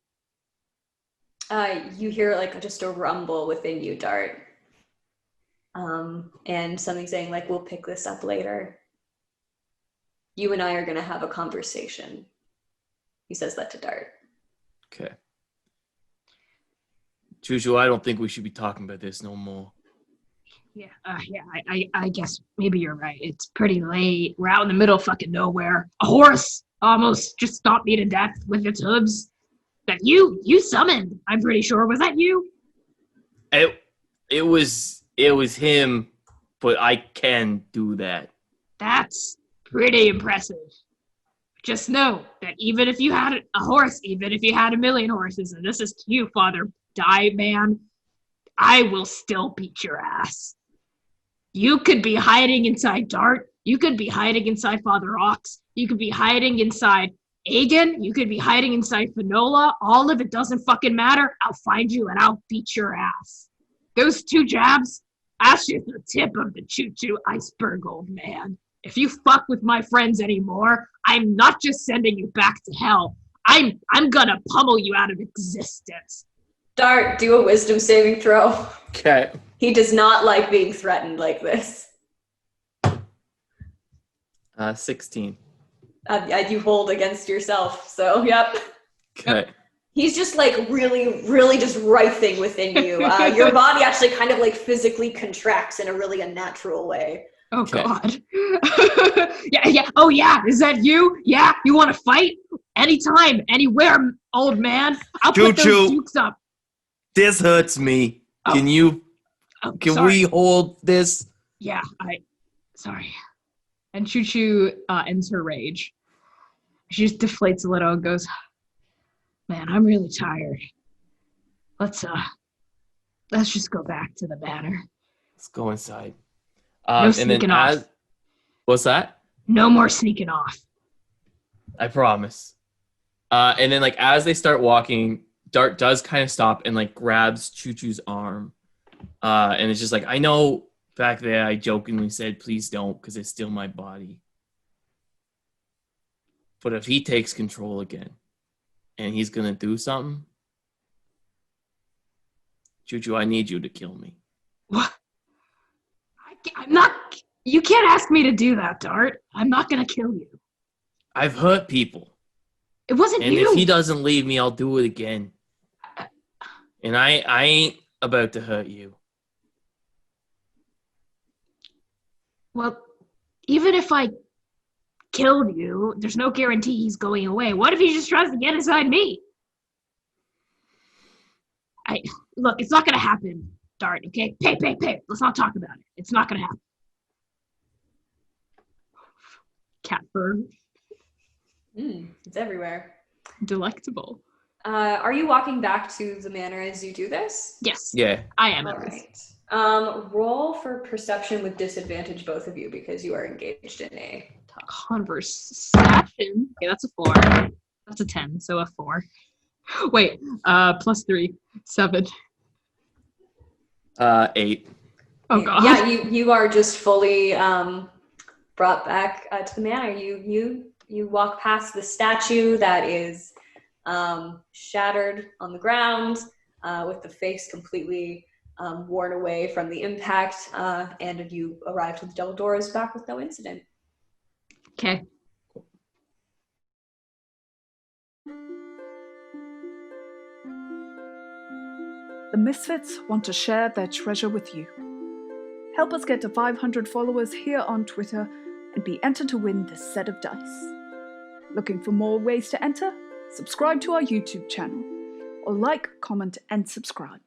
You hear like just a rumble within you, Dart. And something saying like, we'll pick this up later. You and I are going to have a conversation. He says that to Dart. Okay. Chū Chū, I don't think we should be talking about this no more. Yeah, I guess maybe you're right. It's pretty late. We're out in the middle of fucking nowhere. A horse almost just stomped me to death with its hooves. That you summoned, I'm pretty sure. Was that you? It was him, but I can do that. That's pretty impressive. Just know that even if you had a horse, even if you had 1,000,000 horses, and this is to you, Father Die Man, I will still beat your ass. You could be hiding inside Dart. You could be hiding inside Father Ox. You could be hiding inside Aegon. You could be hiding inside Finola. All of it doesn't fucking matter. I'll find you and I'll beat your ass. Those 2 jabs, that's just the tip of the Chū Chū iceberg, old man. If you fuck with my friends anymore, I'm not just sending you back to hell. I'm gonna pummel you out of existence. Dart, do a wisdom saving throw. Okay. He does not like being threatened like this. 16. You hold against yourself, so yep. Okay. He's just like really, really just writhing within you. Your body actually kind of like physically contracts in a really unnatural way. Oh, okay. God. Yeah. Oh, yeah. Is that you? Yeah. You want to fight? Anytime, anywhere, old man. I'll put those dukes up. This hurts me. Oh. Can we hold this? Yeah, sorry. And Chū Chū ends her rage. She just deflates a little and goes, man, I'm really tired. Let's just go back to the manor. Let's go inside. No sneaking off. What's that? No more sneaking off. I promise. And then like as they start walking, Dart does kind of stop and like grabs Chū Chū's arm. And it's just like, I know back there I jokingly said, please don't, because it's still my body. But if he takes control again and he's going to do something, Chū Chū, I need you to kill me. What? I'm not, you can't ask me to do that, Dart. I'm not going to kill you. I've hurt people. It wasn't and you. If he doesn't leave me, I'll do it again. And I ain't about to hurt you. Well, even if I killed you, there's no guarantee he's going away. What if he just tries to get inside me? Look, it's not going to happen, Dart, okay? Pay. Let's not talk about it. It's not going to happen. Cat fur. It's everywhere. Delectable. Are you walking back to the manor as you do this? Yes. Yeah. I am. All right. Roll for perception with disadvantage, both of you, because you are engaged in a talk. Conversation. Okay, that's a 4. That's a 10, so a 4. Wait, +3, 7. 8. Oh God. Yeah, you are just fully brought back to the manor. You walk past the statue that is shattered on the ground, with the face completely worn away from the impact, and you arrive to the double doors back with no incident. Okay. The Misfits want to share their treasure with you. Help us get to 500 followers here on Twitter and be entered to win this set of dice. Looking for more ways to enter? Subscribe to our YouTube channel, or like, comment, and subscribe.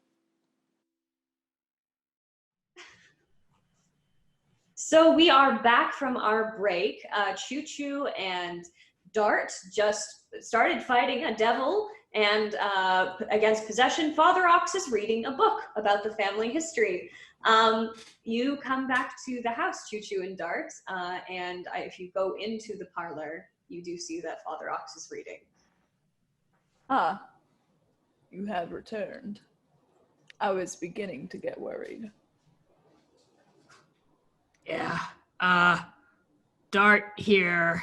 So we are back from our break. Chū Chū and Dart just started fighting a devil, and against possession, Father Ox is reading a book about the family history. You come back to the house, Chū Chū and Dart, and if you go into the parlor, you do see that Father Ox is reading. Ah, you have returned. I was beginning to get worried. Yeah. Dart here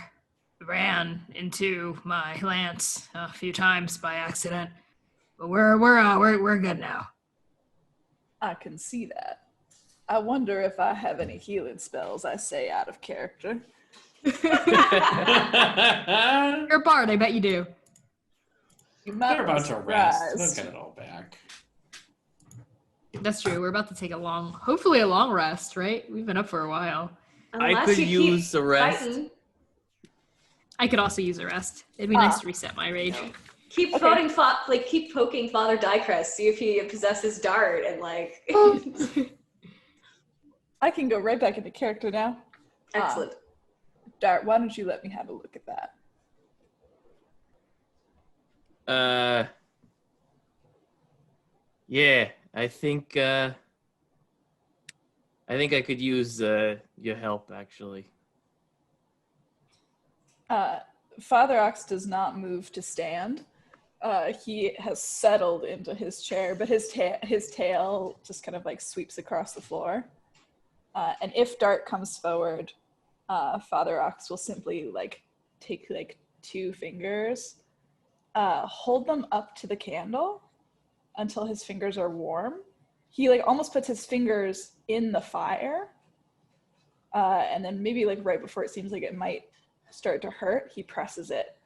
ran into my lance a few times by accident, but we're good now. I can see that. I wonder if I have any healing spells I say out of character. You're a bard, I bet you do. You might They're be about to rest. They'll surprised. get it all back. That's true. We're about to take hopefully a long rest, right? We've been up for a while. Unless could you use keep a rest. fighting. I could also use a rest. It'd be nice to reset my rage. Keep keep poking Father Dicrest, see if he possesses Dart, and I can go right back into character now. Excellent. Dart, why don't you let me have a look at that? Yeah, I think I could use your help, actually. Father Ox does not move to stand. He has settled into his chair, but his tail just kind of like sweeps across the floor. And if Dart comes forward, Father Ox will simply take 2 fingers, hold them up to the candle until his fingers are warm. He almost puts his fingers in the fire, and then maybe right before it seems like it might start to hurt, he presses it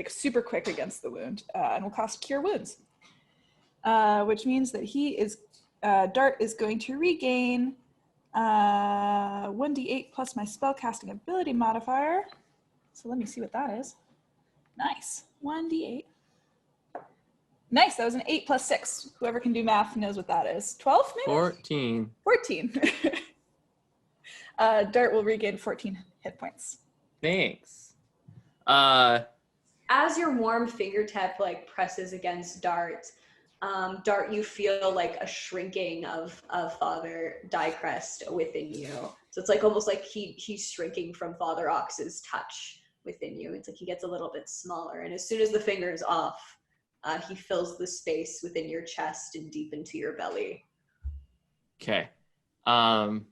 super quick against the wound, and will cast Cure Wounds, which means that Dart is going to regain 1d8 plus my spellcasting ability modifier. So let me see what that is. Nice. 1d8. Nice, that was an 8 plus 6. Whoever can do math knows what that is. 12 maybe? 14. 14. Dart will regain 14 hit points. Thanks. As your warm fingertip presses against Dart, Dart, you feel a shrinking of Father Dicrest within you. So it's almost like he's shrinking from Father Ox's touch within you. It's he gets a little bit smaller, and as soon as the finger is off, he fills the space within your chest and deep into your belly. Okay. Dart's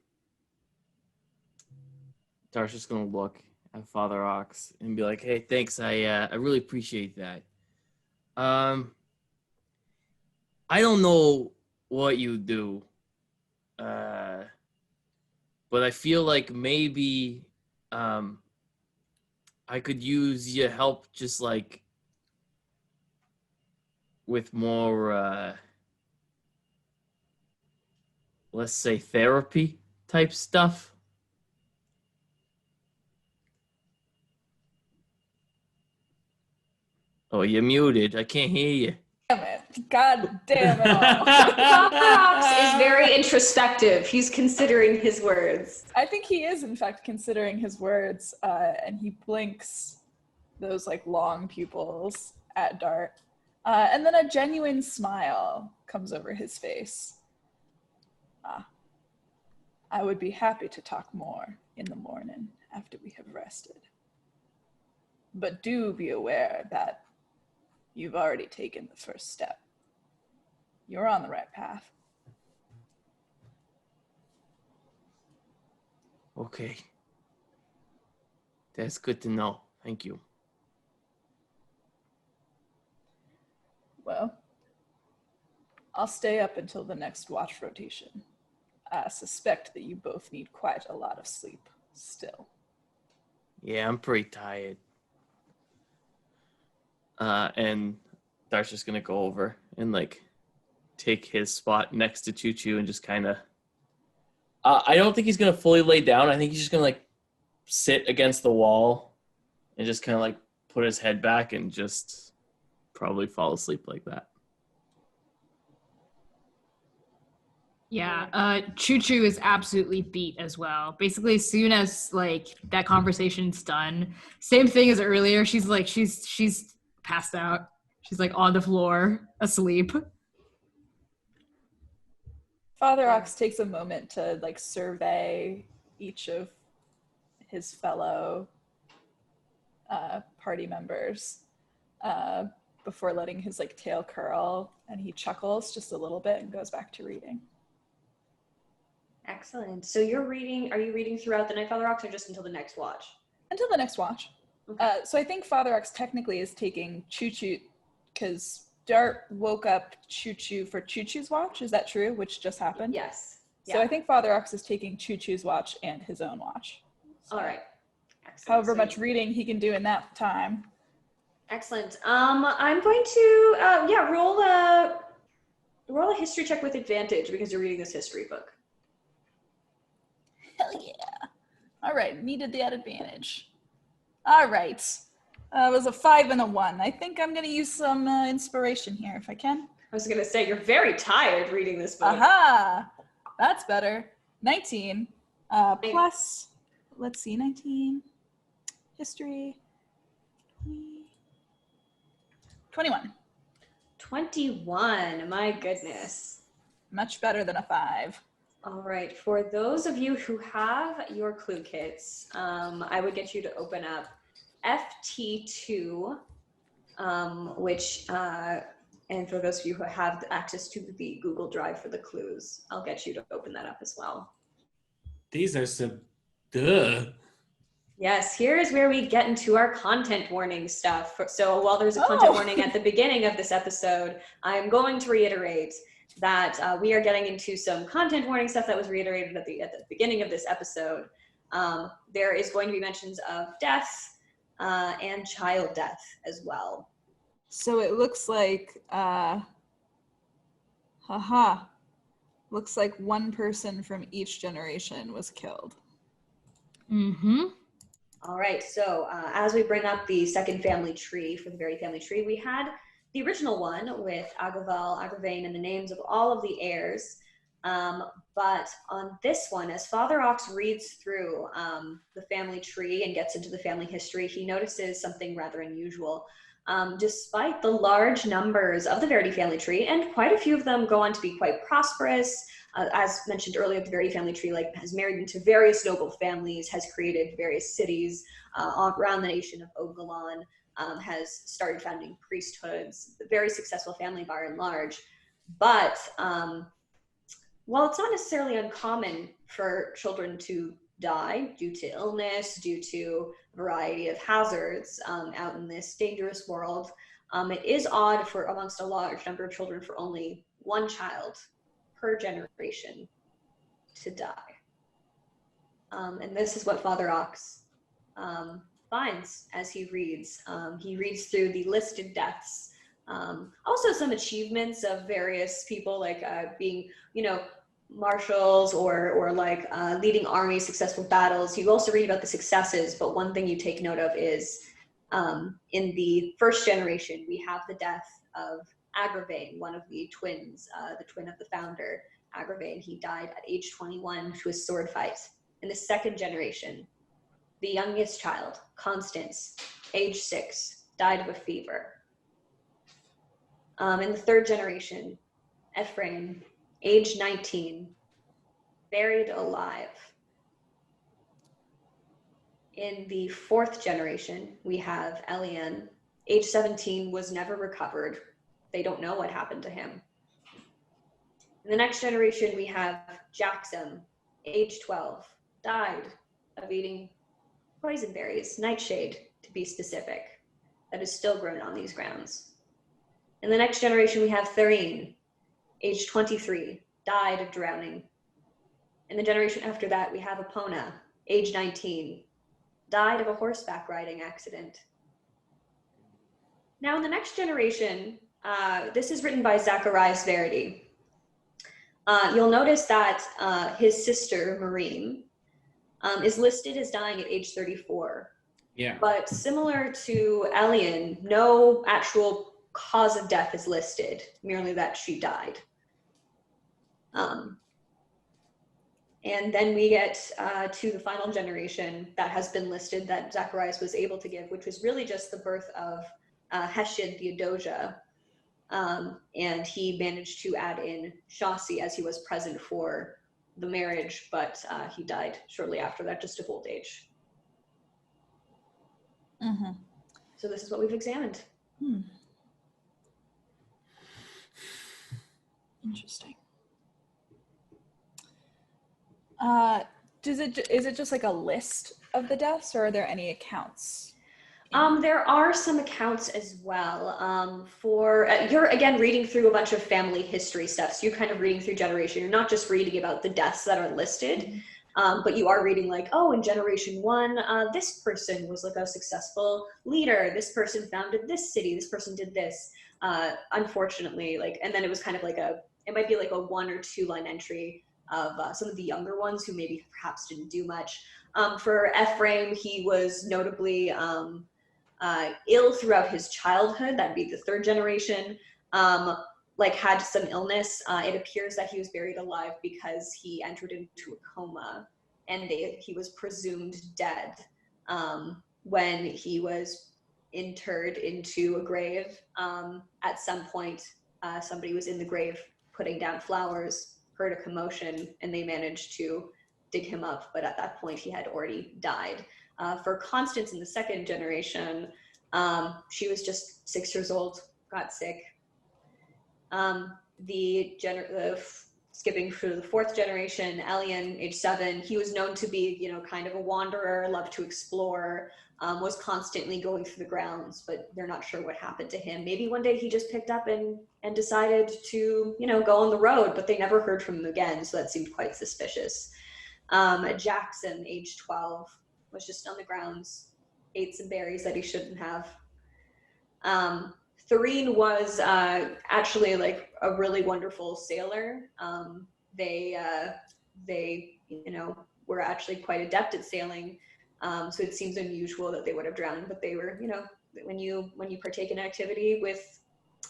just gonna look at Father Ox and be like, "Hey, thanks. I really appreciate that. I don't know what you do, but I feel like maybe I could use your help just with more, let's say, therapy type stuff." Oh, you're muted. I can't hear you. Damn it. God damn it all. Father Ox is very introspective. He's considering his words. I think he is, in fact, considering his words, and he blinks those long pupils at Dart. And then a genuine smile comes over his face. I would be happy to talk more in the morning after we have rested. But do be aware that you've already taken the first step. You're on the right path. Okay. That's good to know. Thank you. Well, I'll stay up until the next watch rotation. I suspect that you both need quite a lot of sleep still. Yeah, I'm pretty tired. And Dart's just gonna go over and like take his spot next to Chū Chū and just kind of. I don't think he's gonna fully lay down. I think he's just gonna like sit against the wall and just kind of like put his head back and just probably fall asleep like that. Yeah, Chū Chū is absolutely beat as well. Basically, as soon as like that conversation's done, same thing as earlier. She's passed out. She's like on the floor, asleep. Father Ox takes a moment to like survey each of his fellow party members before letting his like tail curl, and he chuckles just a little bit and goes back to reading. Excellent. So are you reading throughout the night, Father Ox, or just until the next watch? Until the next watch. Okay. So I think Father Ox technically is taking Chū Chū, because Dart woke up Chū Chū for Chū Chū's watch. Is that true? Which just happened? Yes. So Yeah. I think Father Ox is taking Chū Chū's watch and his own watch. So All right. Excellent. however So much reading he can do in that time. Excellent. I'm going to roll a history check with advantage because you're reading this history book. Hell yeah. All right, needed that advantage. All right. It was a 5 and a 1. I think I'm going to use some inspiration here if I can. I was going to say, you're very tired reading this book. Aha! That's better. 19 plus, let's see, 19, history, 20, 21. 21, my goodness. Much better than a 5. All right, for those of you who have your clue kits, I would get you to open up FT2, and for those of you who have access to the Google Drive for the clues, I'll get you to open that up as well. These are some duh. Yes, here is where we get into our content warning stuff. So while there's a content warning at the beginning of this episode, I'm going to reiterate that we are getting into some content warning stuff that was reiterated at the beginning of this episode. There is going to be mentions of death and child death as well. So it looks like, looks like one person from each generation was killed. Mm-hmm. All right, so as we bring up the second family tree for the Verity family tree, we had the original one with Aegon, Agravain, and the names of all of the heirs. But on this one, as Father Ox reads through the family tree and gets into the family history, he notices something rather unusual. Despite the large numbers of the Verity family tree, and quite a few of them go on to be quite prosperous, as mentioned earlier, the Verity family tree has married into various noble families, has created various cities around the nation of Ogalon, has started founding priesthoods, a very successful family by and large. But while it's not necessarily uncommon for children to die due to illness, due to a variety of hazards out in this dangerous world, it is odd for amongst a large number of children for only one child per generation to die. And this is what Father Ox finds as he reads. He reads through the listed deaths. Also some achievements of various people, like being, marshals or like leading armies, successful battles. You also read about the successes, but one thing you take note of is in the first generation, we have the death of Agravain, one of the twins, the twin of the founder, Agravain. He died at age 21 to a sword fight. In the second generation, the youngest child, Constance, age 6, died of a fever. In the third generation, Ephraim, age 19, buried alive. In the fourth generation, we have Elian, age 17, was never recovered. They don't know what happened to him. In the next generation, we have Jackson, age 12, died of eating poison berries, nightshade to be specific, that is still grown on these grounds. In the next generation, we have Therine, age 23, died of drowning. In the generation after that, we have Epona, age 19, died of a horseback riding accident. Now in the next generation, this is written by Zacharias Verity. You'll notice that his sister, Maureen, is listed as dying at age 34. Yeah. But similar to Aegon, no actual cause of death is listed, merely that she died. And then we get to the final generation that has been listed that Zacharias was able to give, which was really just the birth of Heshid Theodosia. And he managed to add in Shasi as he was present for the marriage, but he died shortly after that, just of old age. Mm-hmm. So this is what we've examined. Interesting. Is it just like a list of the deaths, or are there any accounts? There are some accounts as well. You're again reading through a bunch of family history stuff, so you're kind of reading through generation. You're not just reading about the deaths that are listed, but you are reading like, oh, in generation 1, this person was like a successful leader. This person founded this city. This person did this. Unfortunately, and then it was kind of it might be like a 1 or 2 line entry of some of the younger ones who maybe perhaps didn't do much. For Ephraim, he was notably ill throughout his childhood. That'd be the 3rd generation. Had some illness. It appears that he was buried alive because he entered into a coma, and he was presumed dead when he was interred into a grave. At some point, somebody was in the grave putting down flowers, heard a commotion, and they managed to dig him up, but at that point he had already died. For Constance in the 2nd generation, she was just 6 years old, got sick. Skipping through the 4th generation, Elian, age 7, he was known to be, kind of a wanderer, loved to explore, was constantly going through the grounds, but they're not sure what happened to him. Maybe one day he just picked up and decided to, go on the road, but they never heard from him again, so that seemed quite suspicious. Jackson, age 12, was just on the grounds, ate some berries that he shouldn't have. Therine was actually a really wonderful sailor. They were actually quite adept at sailing. So it seems unusual that they would have drowned, but they were, when you partake in an activity with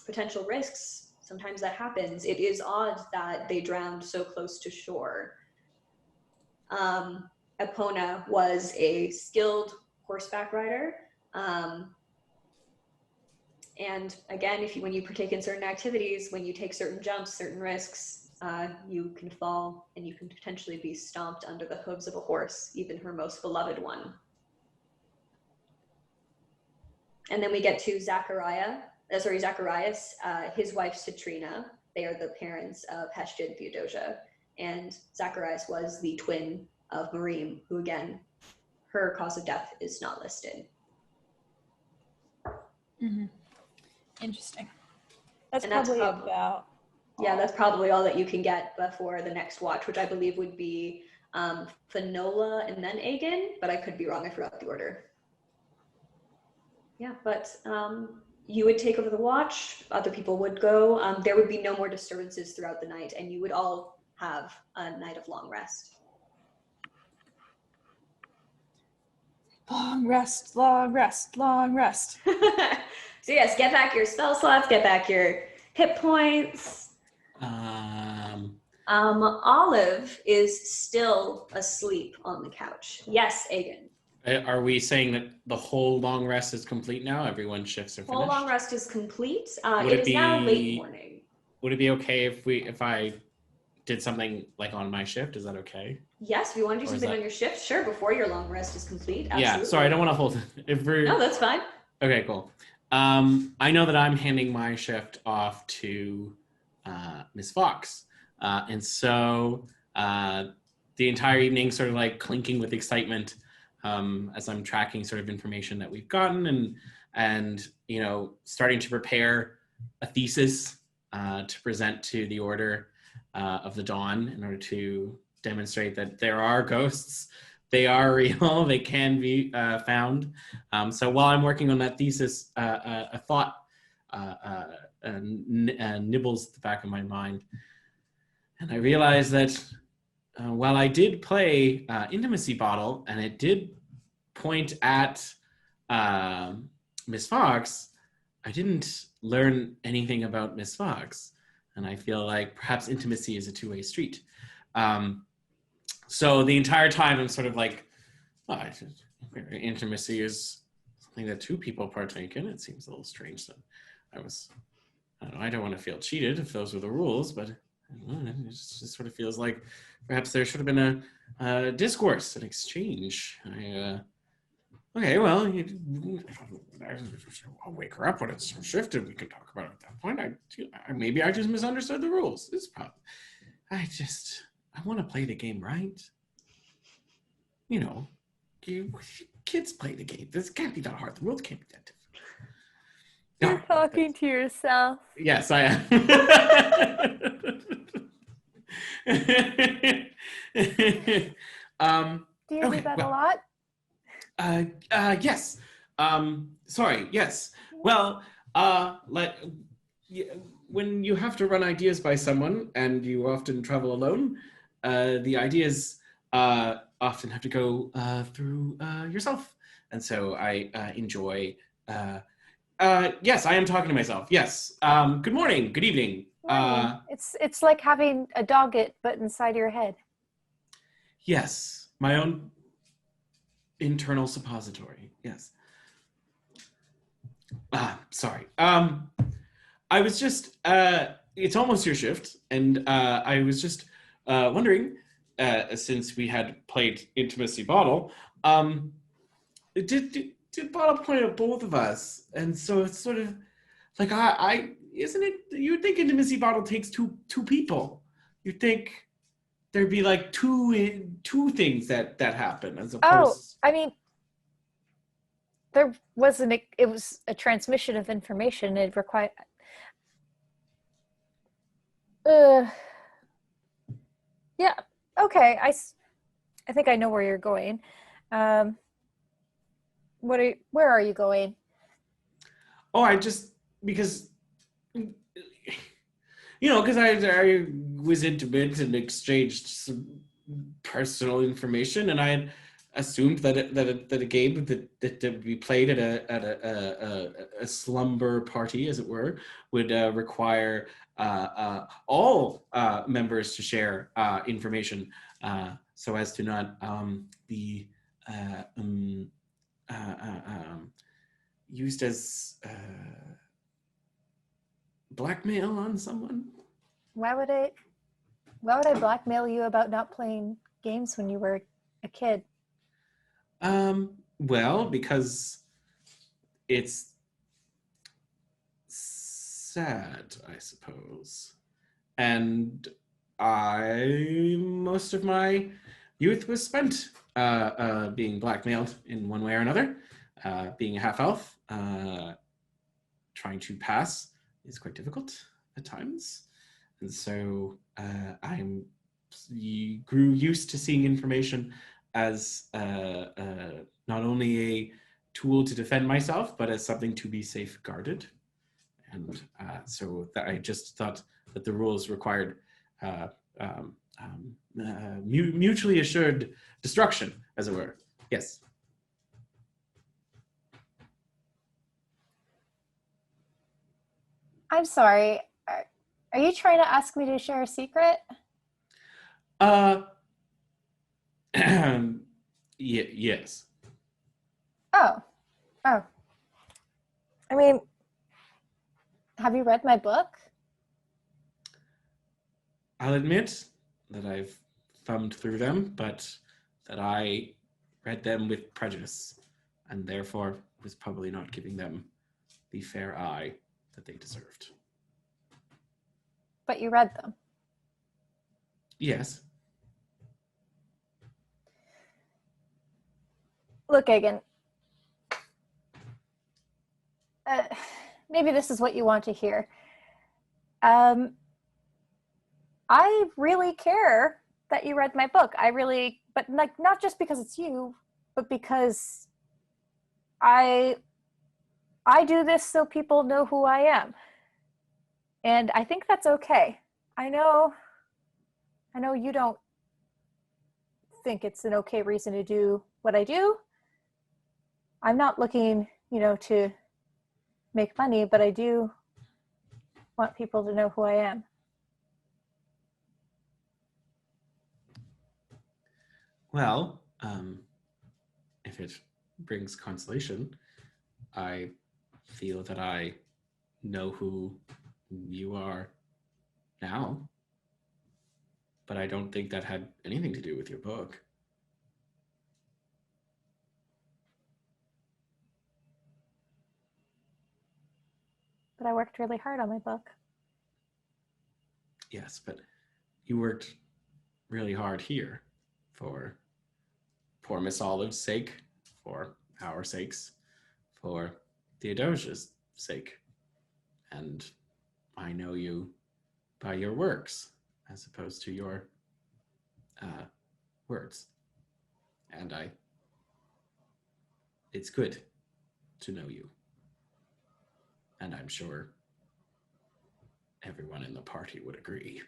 potential risks, sometimes that happens. It is odd that they drowned so close to shore. Epona was a skilled horseback rider. And again, when you partake in certain activities, when you take certain jumps, certain risks, you can fall and you can potentially be stomped under the hooves of a horse, even her most beloved one. And then we get to Zacharias, his wife Citrina. They are the parents of Heshid Theodosia. And Zacharias was the twin of Maureen, who again, her cause of death is not listed. Mm-hmm. Interesting. That's probably all that you can get before the next watch, which I believe would be Finola and then Aegon, but I could be wrong. I forgot the order. Yeah, but you would take over the watch. Other people would go. There would be no more disturbances throughout the night, and you would all have a night of long rest. Long rest, long rest, long rest. So yes, get back your spell slots, get back your hit points. Olive is still asleep on the couch. Yes, Aegon. Are we saying that the whole long rest is complete now? Everyone's shifts are finished? Whole long rest is complete. It is now late morning. Would it be okay if I did something on my shift? Is that okay? Yes, if you want to do something on your shift, sure, before your long rest is complete. Absolutely. Yeah, sorry, I don't want to hold it. No, that's fine. Okay, cool. I know that I'm handing my shift off to Miss Fox. And so the entire evening sort of clinking with excitement, as I'm tracking sort of information that we've gotten and starting to prepare a thesis to present to the Order of the Dawn in order to demonstrate that there are ghosts. They are real. They can be found. So while I'm working on that thesis, a thought nibbles the back of my mind. And I realized that while I did play Intimacy Bottle, and it did point at Miss Fox, I didn't learn anything about Miss Fox. And I feel like perhaps intimacy is a two-way street. So the entire time I'm sort of like, intimacy is something that two people partake in. It seems a little strange that I don't want to feel cheated if those were the rules, but it just sort of feels like perhaps there should have been a discourse, an exchange. Okay, well, I'll wake her up when it's shifted. We can talk about it at that point. Maybe I just misunderstood the rules. It's probably, I want to play the game right. Kids play the game. This can't be that hard. The rules can't be that difficult. You're talking to yourself. Yes, I am. Do you do that a lot? Yes. Sorry. Yes. Well, when you have to run ideas by someone and you often travel alone, the ideas often have to go through yourself. And so I enjoy, yes, I am talking to myself. Yes. Good morning. Good evening. It's like having a dog but inside your head. Yes. My own internal suppository. Yes. Sorry. I was just, it's almost your shift, and I was just wondering, since we had played Intimacy Bottle, did Bottle point at both of us? And so it's sort of like, isn't it, you'd think Intimacy Bottle takes two people. You'd think there'd be like two things that happen as opposed. I mean, it was a transmission of information. It required. Yeah. Okay. I think I know where you're going. Where are you going? Oh, because I was intimate and exchanged some personal information, and I had assumed that a game that we played at a slumber party, as it were, would require all members to share information, so as to not be used as blackmail on someone. Why would I blackmail you about not playing games when you were a kid? Well, because it's sad, I suppose. And most of my youth was spent being blackmailed in one way or another. Being a half-elf, trying to pass is quite difficult at times. And so I grew used to seeing information as not only a tool to defend myself, but as something to be safeguarded. And so I just thought that the rules required mutually assured destruction, as it were. Yes. I'm sorry. Are you trying to ask me to share a secret? Yes. Oh. I mean, have you read my book? I'll admit that I've thumbed through them, but that I read them with prejudice, and therefore was probably not giving them the fair eye that they deserved. But you read them. Yes. Look, Aegon. Maybe this is what you want to hear. I really care that you read my book. But like, not just because it's you, but because I do this so people know who I am. And I think that's okay. I know you don't think it's an okay reason to do what I do. I'm not looking, to make money, but I do want people to know who I am. Well, if it brings consolation, I feel that I know who you are now, but I don't think that had anything to do with your book. But I worked really hard on my book. Yes, but you worked really hard here for poor Miss Olive's sake, for our sakes, for Theodosia's sake. And I know you by your works as opposed to your words. And it's good to know you. And I'm sure everyone in the party would agree.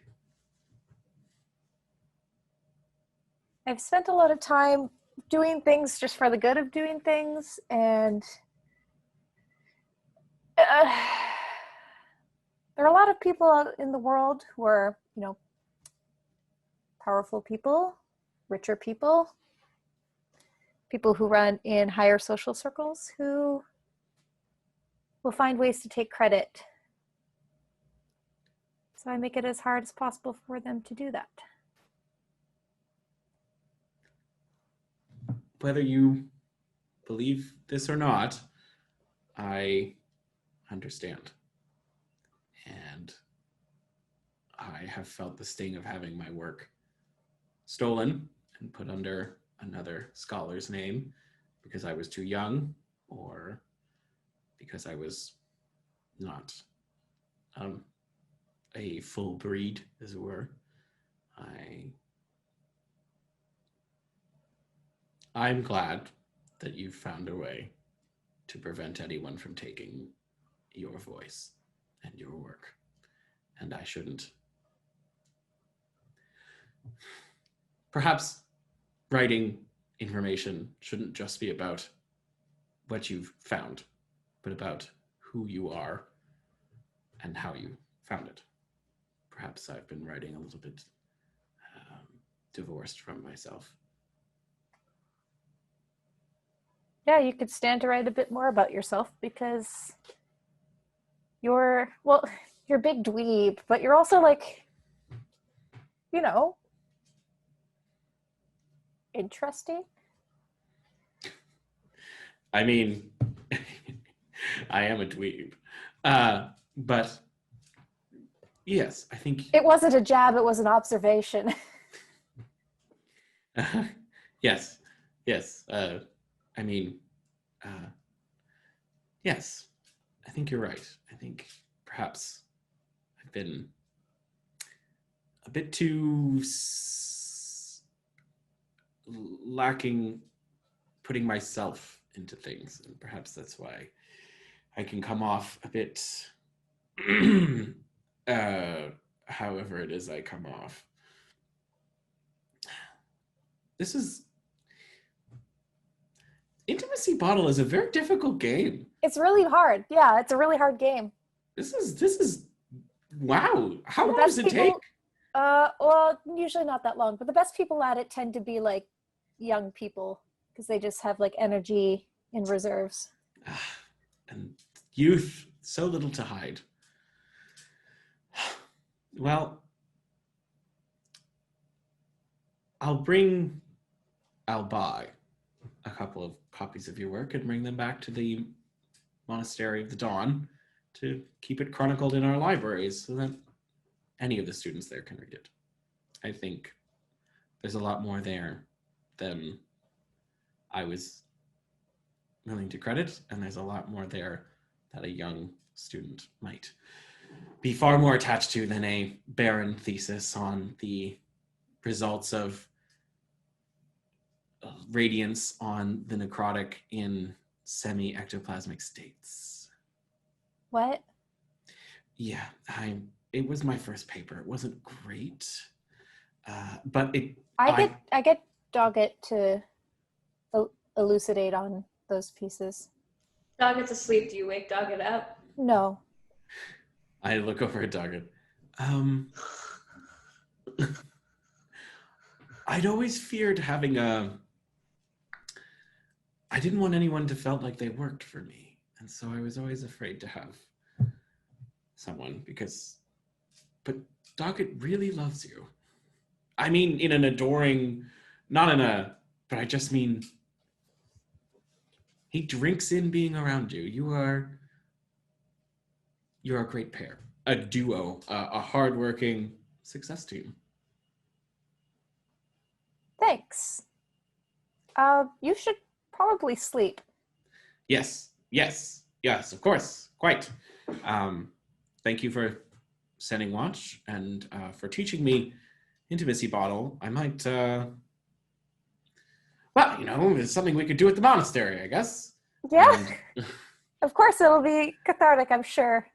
I've spent a lot of time doing things just for the good of doing things, and there are a lot of people out in the world who are, powerful people, richer people, people who run in higher social circles who will find ways to take credit. So I make it as hard as possible for them to do that. Whether you believe this or not, I understand. And I have felt the sting of having my work stolen and put under another scholar's name because I was too young or because I was not a full breed, as it were. I'm glad that you've found a way to prevent anyone from taking your voice and your work. And I shouldn't. Perhaps writing information shouldn't just be about what you've found, but about who you are and how you found it. Perhaps I've been writing a little bit divorced from myself. Yeah, you could stand to write a bit more about yourself because you're a big dweeb, but you're also interesting. I mean, I am a dweeb. But yes, I think... It wasn't a jab, it was an observation. Yes. Yes. I think you're right. I think perhaps I've been a bit too lacking putting myself into things, and perhaps that's why I can come off a bit however it is I come off. Intimacy Bottle is a very difficult game. It's really hard. Yeah, it's a really hard game. This is wow. How long does it take? Well, usually not that long, but the best people at it tend to be young people because they just have energy in reserves. And youth, so little to hide. Well, I'll buy a couple of copies of your work and bring them back to the Monastery of the Dawn to keep it chronicled in our libraries so that any of the students there can read it. I think there's a lot more there than I was willing to credit, and there's a lot more there that a young student might be far more attached to than a barren thesis on the results of radiance on the necrotic in semi-ectoplasmic states. What? Yeah, it was my first paper. It wasn't great, but I get Doggett to elucidate on those pieces. Doggett's asleep. Do you wake Doggett up? No. I look over at Doggett. I'd always feared having I didn't want anyone to felt like they worked for me. And so I was always afraid to have someone but Doggett really loves you. I mean, in an adoring, but I just mean, he drinks in being around you. You're a great pair, a duo, a hardworking success team. Thanks. You should probably sleep. Yes, of course, quite. Thank you for setting watch and for teaching me intimacy bottle. I might, it's something we could do at the monastery, I guess. Yeah. Of course, it'll be cathartic, I'm sure.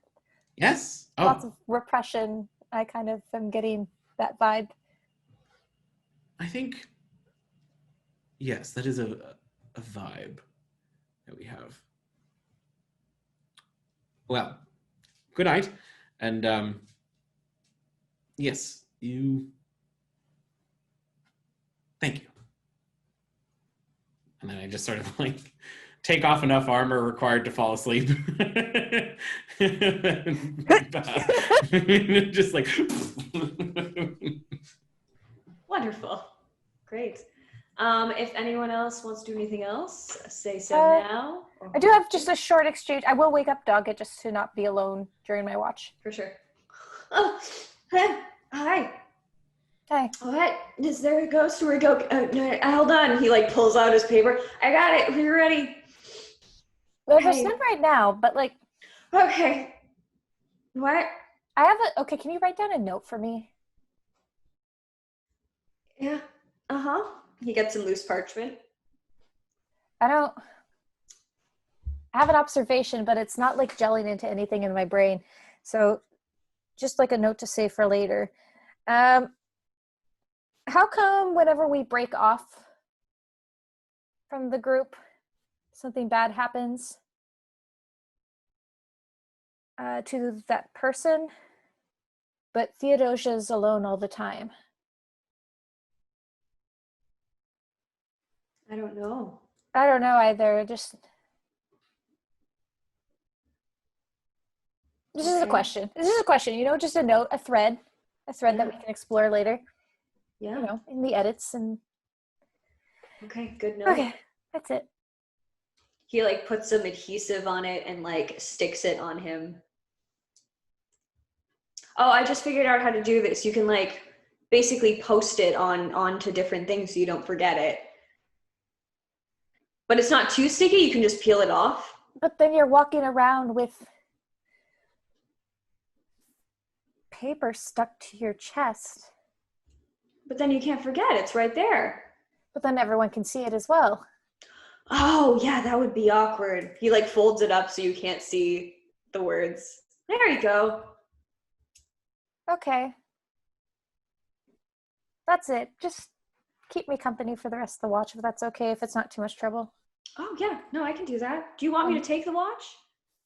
Yes. Oh. Lots of repression. I kind of am getting that vibe. I think, yes, that is a vibe that we have. Well, good night. And yes, thank you. And then I just sort of like take off enough armor required to fall asleep. Just like. Wonderful. Great. If anyone else wants to do anything else, say so now. I do have just a short exchange. I will wake up Doggett just to not be alone during my watch. For sure. Oh, hey, hi. Hi. What? Is there a ghost or we go? No, hold on. He like pulls out his paper. I got it. We're ready. Well, there's none right now, but like. Okay. What? I have okay, can you write down a note for me? Yeah. Uh-huh. He gets some loose parchment. I have an observation, but it's not like gelling into anything in my brain. So just like a note to say for later. How come whenever we break off from the group, something bad happens to that person, but Theodosia's alone all the time? I don't know. I don't know either. This is a question. This is a question, just a note, a thread that we can explore later. Yeah. In the edits and. Okay, good note. Okay, that's it. He like puts some adhesive on it and like sticks it on him. Oh, I just figured out how to do this. You can like basically post it onto different things so you don't forget it. But it's not too sticky, you can just peel it off. But then you're walking around with paper stuck to your chest. But then you can't forget, it's right there. But then everyone can see it as well. Oh, yeah, that would be awkward. He like folds it up so you can't see the words. There you go. Okay. That's it. Just keep me company for the rest of the watch, if that's okay, if it's not too much trouble. Oh, yeah. No, I can do that. Do you want me to take the watch?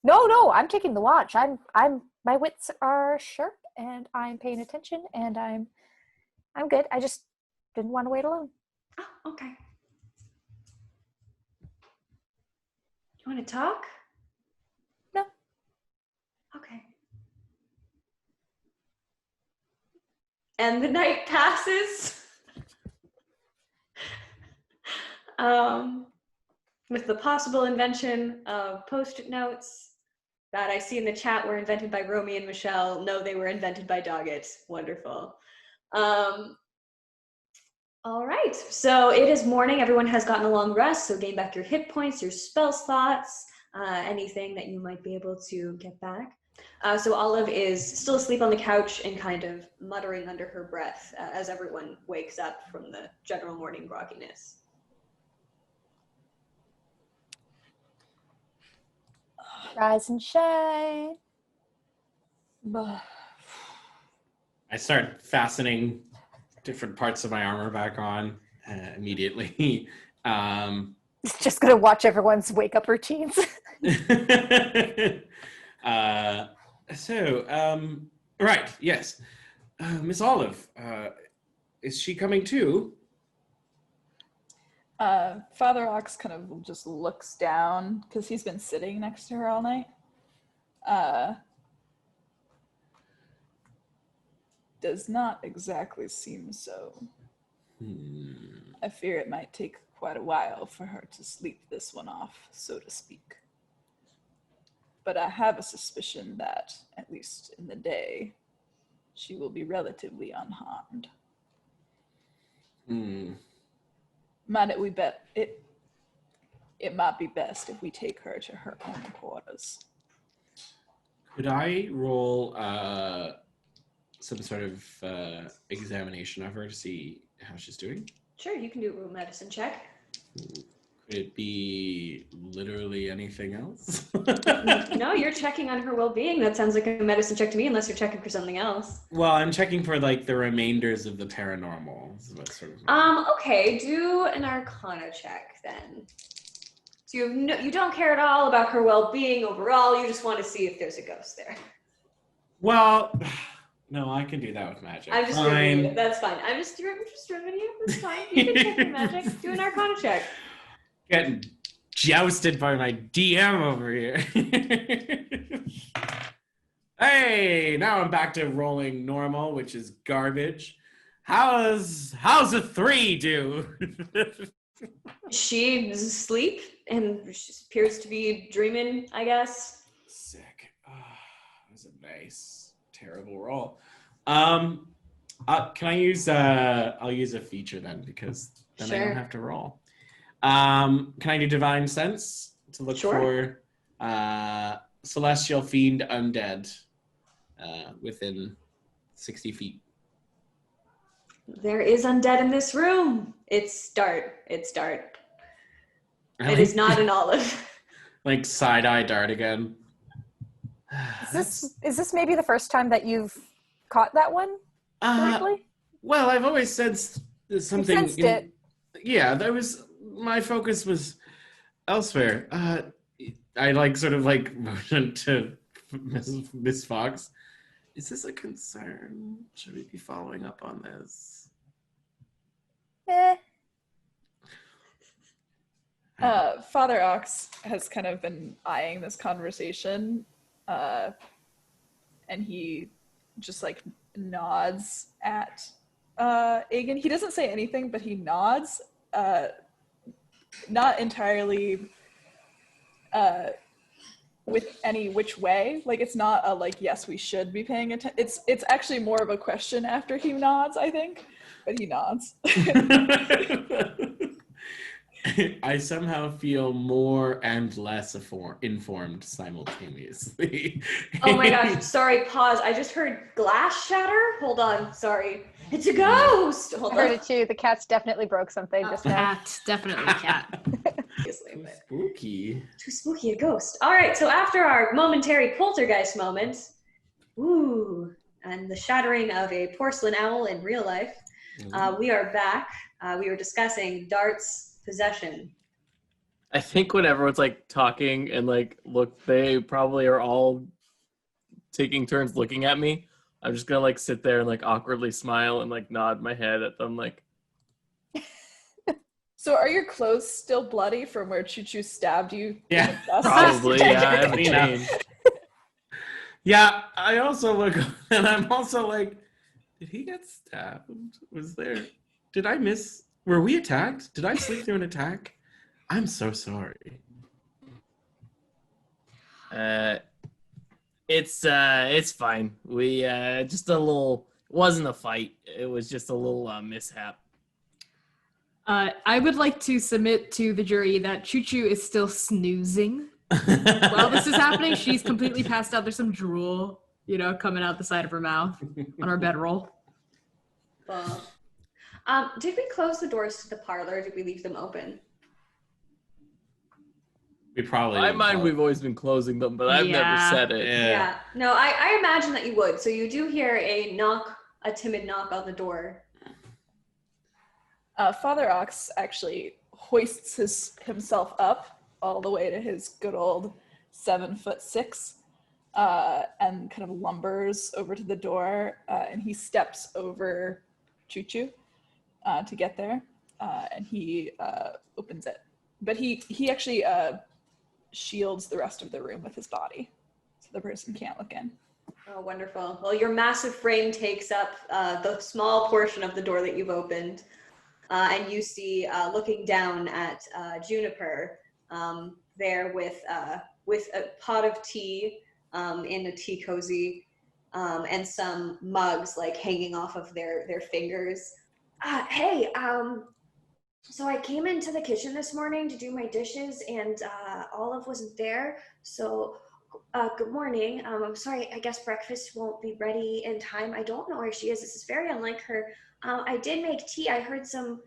No, I'm taking the watch. My wits are sharp and I'm paying attention and I'm good. I just didn't want to wait alone. Oh, okay. You want to talk? No. Okay. And the night passes. With the possible invention of post-it notes that I see in the chat were invented by Romy and Michelle. No, they were invented by Doggett. Wonderful. All right, so it is morning. Everyone has gotten a long rest, so gain back your hit points, your spell slots, anything that you might be able to get back. So Olive is still asleep on the couch and kind of muttering under her breath as everyone wakes up from the general morning grogginess. Rise and shine. I start fastening different parts of my armor back on immediately. Just gonna watch everyone's wake up routines. Right, yes. Miss Olive, is she coming too? Father Ox kind of just looks down because he's been sitting next to her all night. Does not exactly seem so. I fear it might take quite a while for her to sleep this one off, so to speak. But I have a suspicion that, at least in the day, she will be relatively unharmed. Might be best if we take her to her own quarters. Could I roll some sort of examination of her to see how she's doing? Sure, you can do a medicine check. Could it be literally anything else? No, you're checking on her well-being. That sounds like a medicine check to me, unless you're checking for something else. Well, I'm checking for like the remainders of the paranormal. Sort of... Okay, do an Arcana check then. So you don't care at all about her well-being overall. You just want to see if there's a ghost there. Well, no, I can do that with magic. I'm just ribbing you. That's fine. I'm just ribbing you. That's fine. You can check your magic. Do an Arcana check. Getting jousted by my DM over here. Hey, now I'm back to rolling normal, which is garbage. How's a 3 do? She's asleep and she appears to be dreaming, I guess. Sick. That was a nice, terrible roll. Can I use I'll use a feature then, because then I don't have to roll. Can I do Divine Sense to look for Celestial Fiend Undead within 60 feet? There is undead in this room. It's Dart. It is not an Olive. Like side-eye Dart again. Is this maybe the first time that you've caught that one correctly? Well, I've always sensed something. You sensed it. Yeah, my focus was elsewhere. I motioned to Miss Fox. Is this a concern? Should we be following up on this? Father Ox has kind of been eyeing this conversation, and he just like nods at Aegon. He doesn't say anything, but he nods, not entirely with any which way. Like, it's not a like, yes, we should be paying attention. It's actually more of a question after he nods, I think, but he nods. I somehow feel more and less informed simultaneously. Oh my gosh, sorry, pause. I just heard glass shatter. Hold on, sorry. It's a ghost! Hold I heard on. it too. The cats definitely broke something just now. Cat, definitely cat. Spooky. Too spooky, a ghost. All right, so after our momentary poltergeist moment, and the shattering of a porcelain owl in real life, we are back. We were discussing Dart's possession. I think when everyone's like talking and like look, they probably are all taking turns looking at me. I'm just gonna like sit there and like awkwardly smile and like nod my head at them like. So are your clothes still bloody from where Chū Chū stabbed you? Yeah, probably. Yeah, I haven't changed. Yeah, I also look and I'm also like, did he get stabbed? Did I miss? Were we attacked? Did I sleep through an attack? I'm so sorry. It's fine. We just a little. It wasn't a fight. It was just a little mishap. I would like to submit to the jury that Chū Chū is still snoozing. While this is happening, she's completely passed out. There's some drool, coming out the side of her mouth on her bedroll. Did we close the doors to the parlor, or did we leave them open? We probably. In my mind, we've always been closing them, but I've never said it. Yeah. No, I imagine that you would. So you do hear a timid knock on the door. Father Ox actually hoists himself up all the way to his good old 7'6", and kind of lumbers over to the door, and he steps over Chū Chū to get there, and he opens it. But he actually shields the rest of the room with his body, so the person can't look in. Oh, wonderful. Well, your massive frame takes up the small portion of the door that you've opened. And you see, looking down at Juniper, there with a pot of tea in a tea cozy, and some mugs like hanging off of their fingers. Hey, so I came into the kitchen this morning to do my dishes, and Olive wasn't there. So, good morning. I'm sorry. I guess breakfast won't be ready in time. I don't know where she is. This is very unlike her. I did make tea. I heard some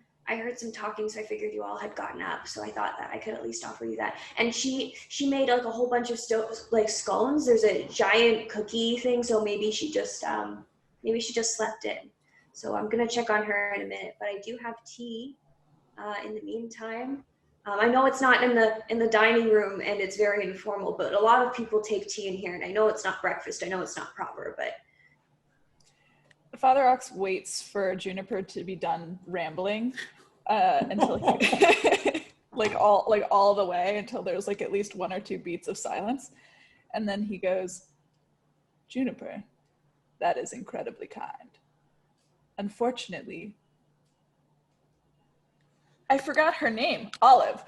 talking, so I figured you all had gotten up. So I thought that I could at least offer you that. And she made like a whole bunch of scones. There's a giant cookie thing, so maybe she just slept in. So I'm gonna check on her in a minute. But I do have tea in the meantime. I know it's not in the dining room, and it's very informal. But a lot of people take tea in here, and I know it's not breakfast. I know it's not proper, but. Father Ox waits for Juniper to be done rambling until he, all the way until there's like at least 1 or 2 beats of silence, and then he goes, "Juniper, that is incredibly kind. Unfortunately, I forgot her name, Olive.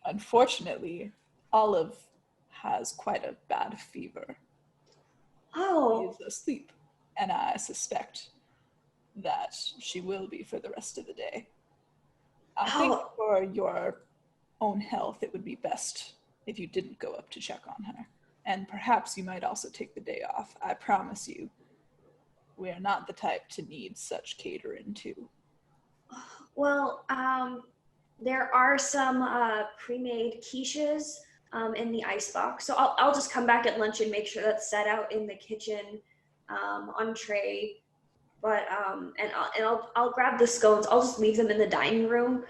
Unfortunately, Olive has quite a bad fever. Oh. She is asleep. And I suspect that she will be for the rest of the day. I think for your own health, it would be best if you didn't go up to check on her. And perhaps you might also take the day off. I promise you, we are not the type to need such catering to." Well, there are some pre-made quiches in the icebox. So I'll just come back at lunch and make sure that's set out in the kitchen. On tray, but and I'll grab the scones. I'll just leave them in the dining room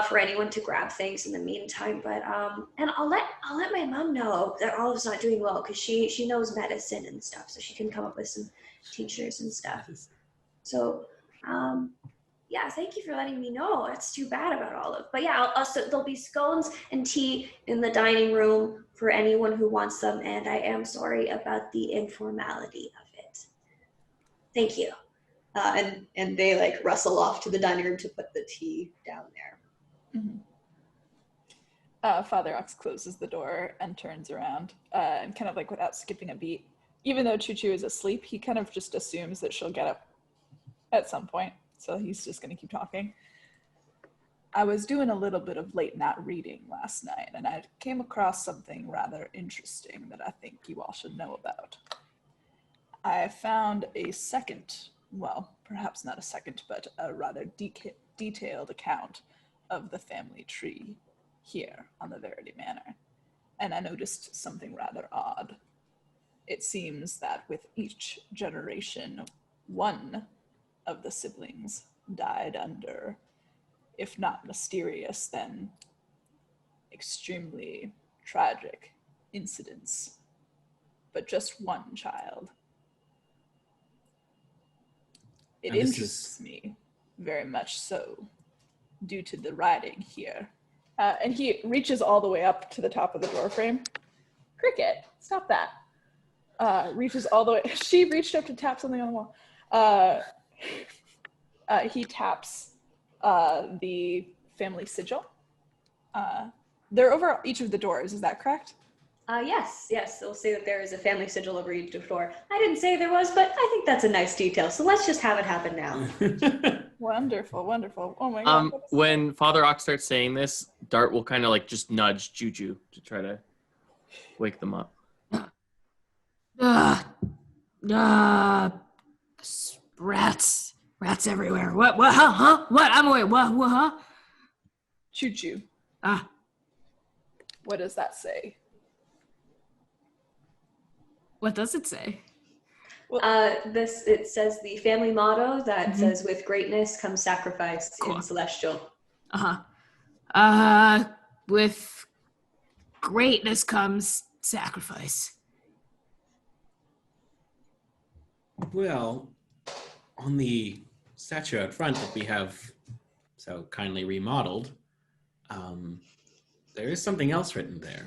for anyone to grab things in the meantime. But and I'll let my mom know that Olive's not doing well, because she knows medicine and stuff, so she can come up with some tinctures and stuff. So yeah, thank you for letting me know. That's too bad about Olive. But yeah, so there'll be scones and tea in the dining room for anyone who wants them. And I am sorry about the informality of it. Thank you. And they like rustle off to the dining room to put the tea down there. Mm-hmm. Father Ox closes the door and turns around and kind of like without skipping a beat. Even though Chū Chū is asleep, he kind of just assumes that she'll get up at some point. So he's just going to keep talking. I was doing a little bit of late night reading last night, and I came across something rather interesting that I think you all should know about. I found a second, well, perhaps not a second, but a rather detailed account of the family tree here on the Verity Manor, and I noticed something rather odd. It seems that with each generation, one of the siblings died under, if not mysterious, then extremely tragic incidents, but just one child. It interests me very much so, due to the writing here. And he reaches all the way up to the top of the door frame. Cricket, stop that. Reaches all the way. She reached up to tap something on the wall. He taps the family sigil. They're over each of the doors, is that correct? Yes. They'll say that there is a family sigil over each door. I didn't say there was, but I think that's a nice detail. So let's just have it happen now. Wonderful, wonderful. Oh my god. that's- When Father Ox starts saying this, Dart will kind of like just nudge Chū Chū to try to wake them up. Rats everywhere. What, huh? What, I'm away, what, huh? Choo Choo. Ah, What does that say? what does it say? It says the family motto that says, "With greatness comes sacrifice" Cool. in Celestial. With greatness comes sacrifice. Well, on the statue out front that we have so kindly remodeled, there is something else written there.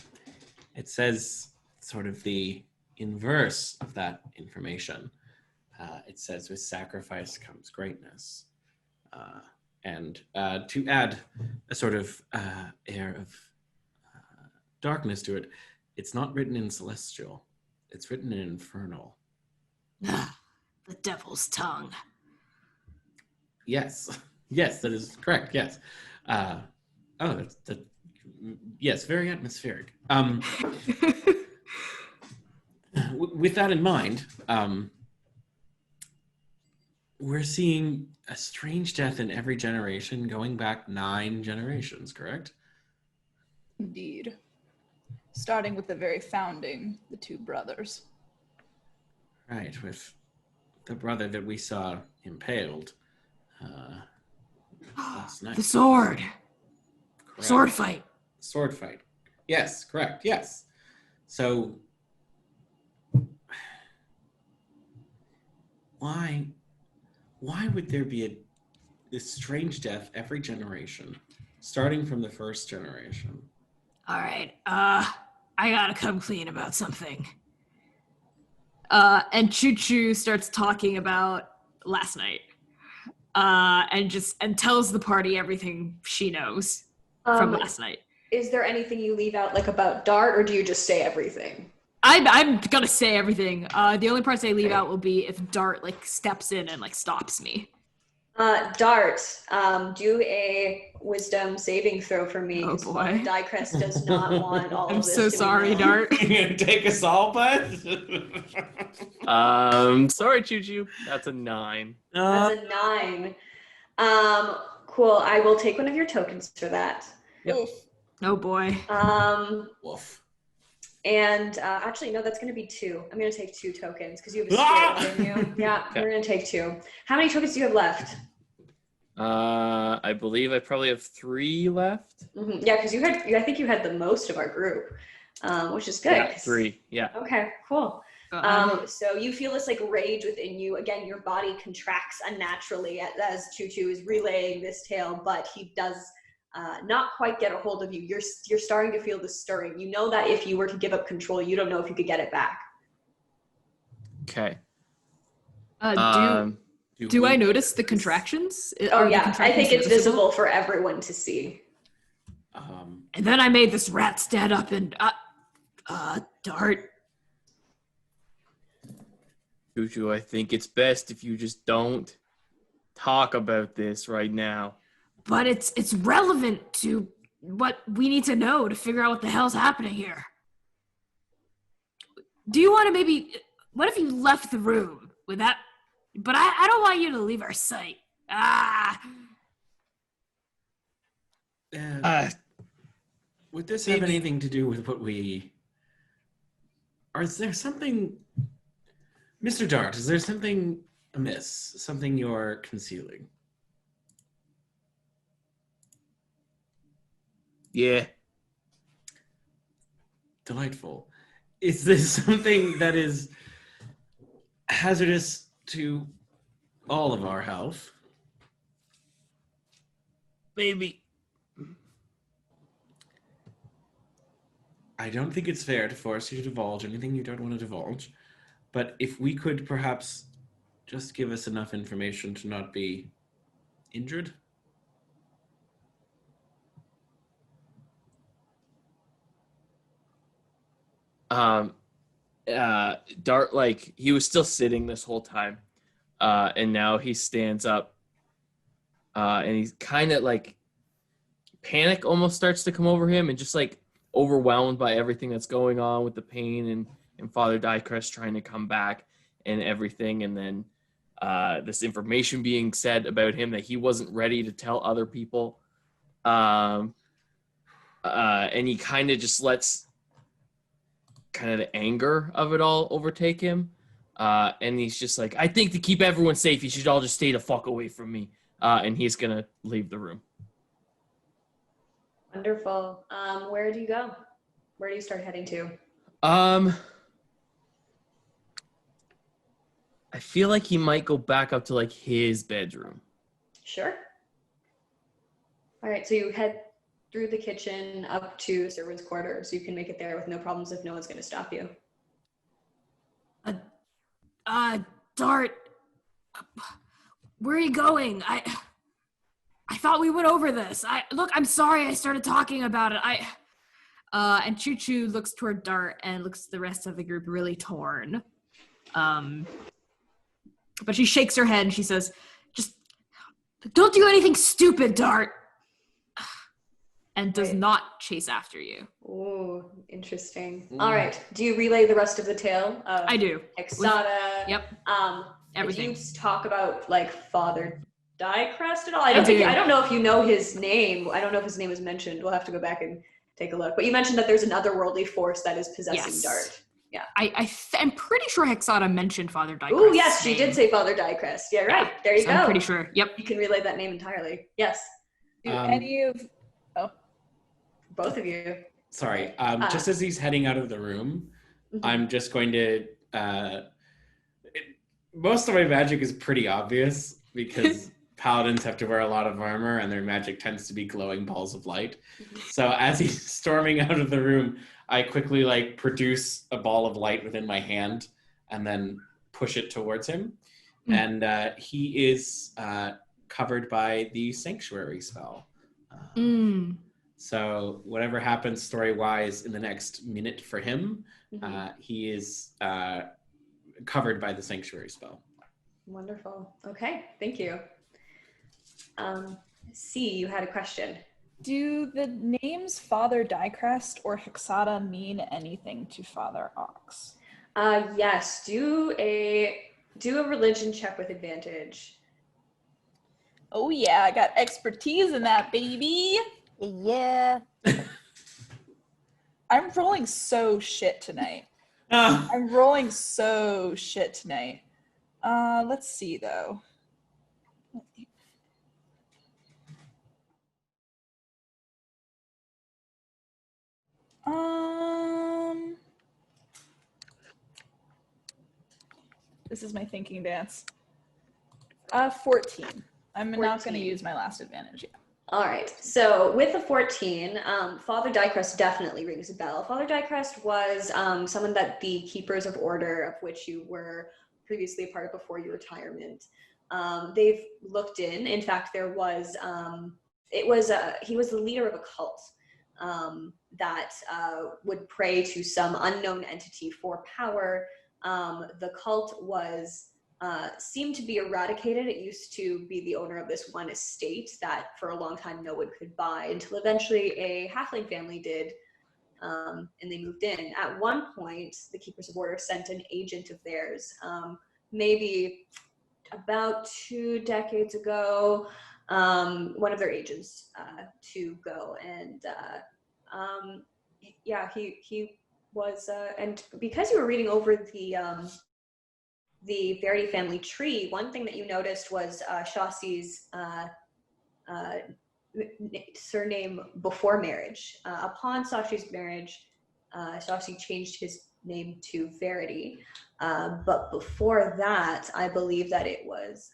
It says sort of the inverse of that information. It says, with sacrifice comes greatness. And to add a sort of air of darkness to it, it's not written in Celestial. It's written in Infernal. The devil's tongue. Yes. Yes, that is correct. Yes. Yes, very atmospheric. With that in mind, we're seeing a strange death in every generation, going back 9 generations, correct? Indeed. Starting with the very founding, the 2 brothers. Right, with the brother that we saw impaled last night. The sword. Correct. Sword fight. Sword fight. Yes, correct. Yes. So why would there be this strange death every generation, starting from the first generation? All right. I gotta come clean about something. And Chū Chū starts talking about last night. And tells the party everything she knows from last night. Is there anything you leave out, like about Dart, or do you just say everything? I'm gonna say everything. The only parts I leave out will be if Dart like steps in and like stops me. Dart, do a wisdom saving throw for me. Oh, 'cause boy. Diecrest does not want all I'm of this so to be sorry, known. Dart. You gonna take us all, bud? Sorry, Chū Chū. That's a 9. That's a 9. Cool. I will take one of your tokens for that. Yep. Oof. Oh boy. Woof. And actually, no, that's going to be 2. I'm going to take 2 tokens because you have a Ah! spirit within you. Yeah, Okay. we're going to take 2. How many tokens do you have left? I believe I probably have 3 left. Mm-hmm. Yeah, because I think you had the most of our group, which is good. Yeah, 3. Yeah. Okay, cool. Uh-oh. So you feel this like rage within you. Again, your body contracts unnaturally as Chū Chū is relaying this tale, but he does not quite get a hold of you. You're starting to feel the stirring. You know that if you were to give up control, you don't know if you could get it back. Okay. Do I notice the contractions? Oh Are the yeah, I contractions think it's noticeable? visible for everyone to see. And then I made this rat stand up and Dart. Chū Chū, I think it's best if you just don't talk about this right now. But it's relevant to what we need to know to figure out what the hell's happening here. Do you want to maybe? What if you left the room with that? But I don't want you to leave our sight. Would this have anything to do with what we... Is there something... Mr. Dart, is there something amiss? Something you're concealing? Yeah. Delightful. Is this something that is hazardous to all of our health? Maybe. I don't think it's fair to force you to divulge anything you don't want to divulge, but if we could perhaps just give us enough information to not be injured. Dart, like, he was still sitting this whole time, and now he stands up and he's kind of like panic almost starts to come over him, and just like overwhelmed by everything that's going on with the pain and Father Dicrest trying to come back and everything, and then this information being said about him that he wasn't ready to tell other people, and he kind of just lets kind of the anger of it all overtake him, and he's just like, I think to keep everyone safe, you should all just stay the fuck away from me, and he's gonna leave the room. Wonderful. Where do you go? Where do you start heading to? I feel like he might go back up to like his bedroom. Sure. All right, so you head through the kitchen up to the servants' quarters. You can make it there with no problems if no one's going to stop you. Dart, where are you going? I thought we went over this. I'm sorry I started talking about it. And Chū Chū looks toward Dart and looks at the rest of the group really torn. But she shakes her head and she says, just don't do anything stupid, Dart. And does not chase after you. Oh, interesting. All right. Do you relay the rest of the tale? I do. Exata. Yep. Everything. Did you talk about like Father Dicrest at all? I don't know if you know his name. I don't know if his name was mentioned. We'll have to go back and take a look. But you mentioned that there's an otherworldly force that is possessing Dart. Yeah. I'm pretty sure Hexata mentioned Father Dicrest. Oh, yes, she did say Father Dicrest. Yeah, right. Yeah, there you go. I'm pretty sure. Yep. You can relay that name entirely. Yes. Do any of... Oh. Both of you. Sorry. Just as he's heading out of the room, I'm just going to... most of my magic is pretty obvious because paladins have to wear a lot of armor and their magic tends to be glowing balls of light. So as he's storming out of the room, I quickly like produce a ball of light within my hand and then push it towards him. And he is covered by the sanctuary spell. So whatever happens story-wise in the next minute for him, he is covered by the sanctuary spell. Wonderful. Okay, thank you. C, you had a question. Do the names Father Dicrest or Hexata mean anything to Father Ox? Yes. Do a religion check with advantage. Oh yeah, I got expertise in that, baby. Yeah. I'm rolling so shit tonight. Let's see though. This is my thinking dance. 14. I'm not going to use my last advantage yet. All right. So with a 14, Father Dicrest definitely rings a bell. Father Dicrest was someone that the Keepers of Order, of which you were previously a part of before your retirement, they've looked in. In fact, there was he was the leader of a cult that would pray to some unknown entity for power. The cult was seemed to be eradicated. It used to be the owner of this one estate that for a long time no one could buy until eventually a halfling family did, and they moved in. At one point, the Keepers of Order sent an agent of theirs, maybe about 2 decades ago, one of their agents to go, and he was, and because you were reading over the Verity family tree, one thing that you noticed was Shaussi's surname before marriage. Upon Shaushi's marriage, Shaussi changed his name to Verity, but before that, I believe that it was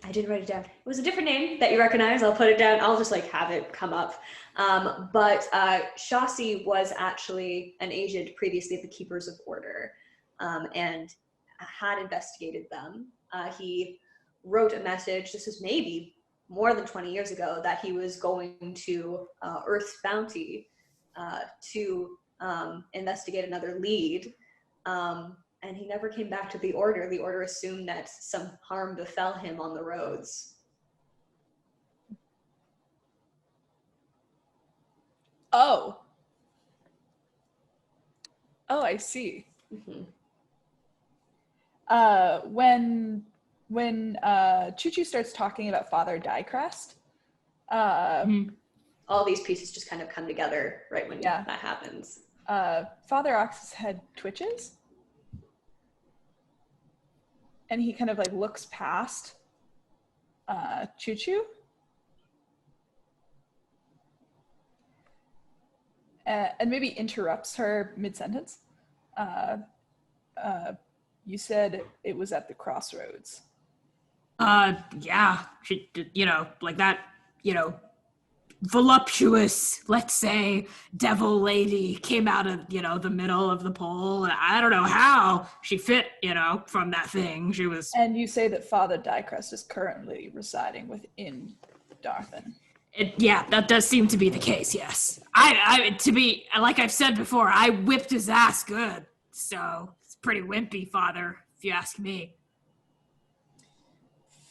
I didn't write it down. It was a different name that you recognize. I'll put it down. I'll just like have it come up. But Shaussi was actually an agent previously of the Keepers of Order, and had investigated them. He wrote a message. This was maybe more than 20 years ago, that he was going to Earth's Bounty to investigate another lead. and he never came back to the Order. The Order assumed that some harm befell him on the roads. Oh, I see. Mm-hmm. When Chū Chū starts talking about Father Diecrest, all these pieces just kind of come together right when that happens. Father Ox's head twitches, and he kind of like looks past Chū Chū, and maybe interrupts her mid-sentence. You said it was at the crossroads. Yeah, she, like that, voluptuous, let's say, devil lady came out of, the middle of the pole. I don't know how she fit, from that thing. She was... And you say that Father Diecrest is currently residing within Darthen. That does seem to be the case, yes. Like I've said before, I whipped his ass good. So, it's pretty wimpy, Father, if you ask me.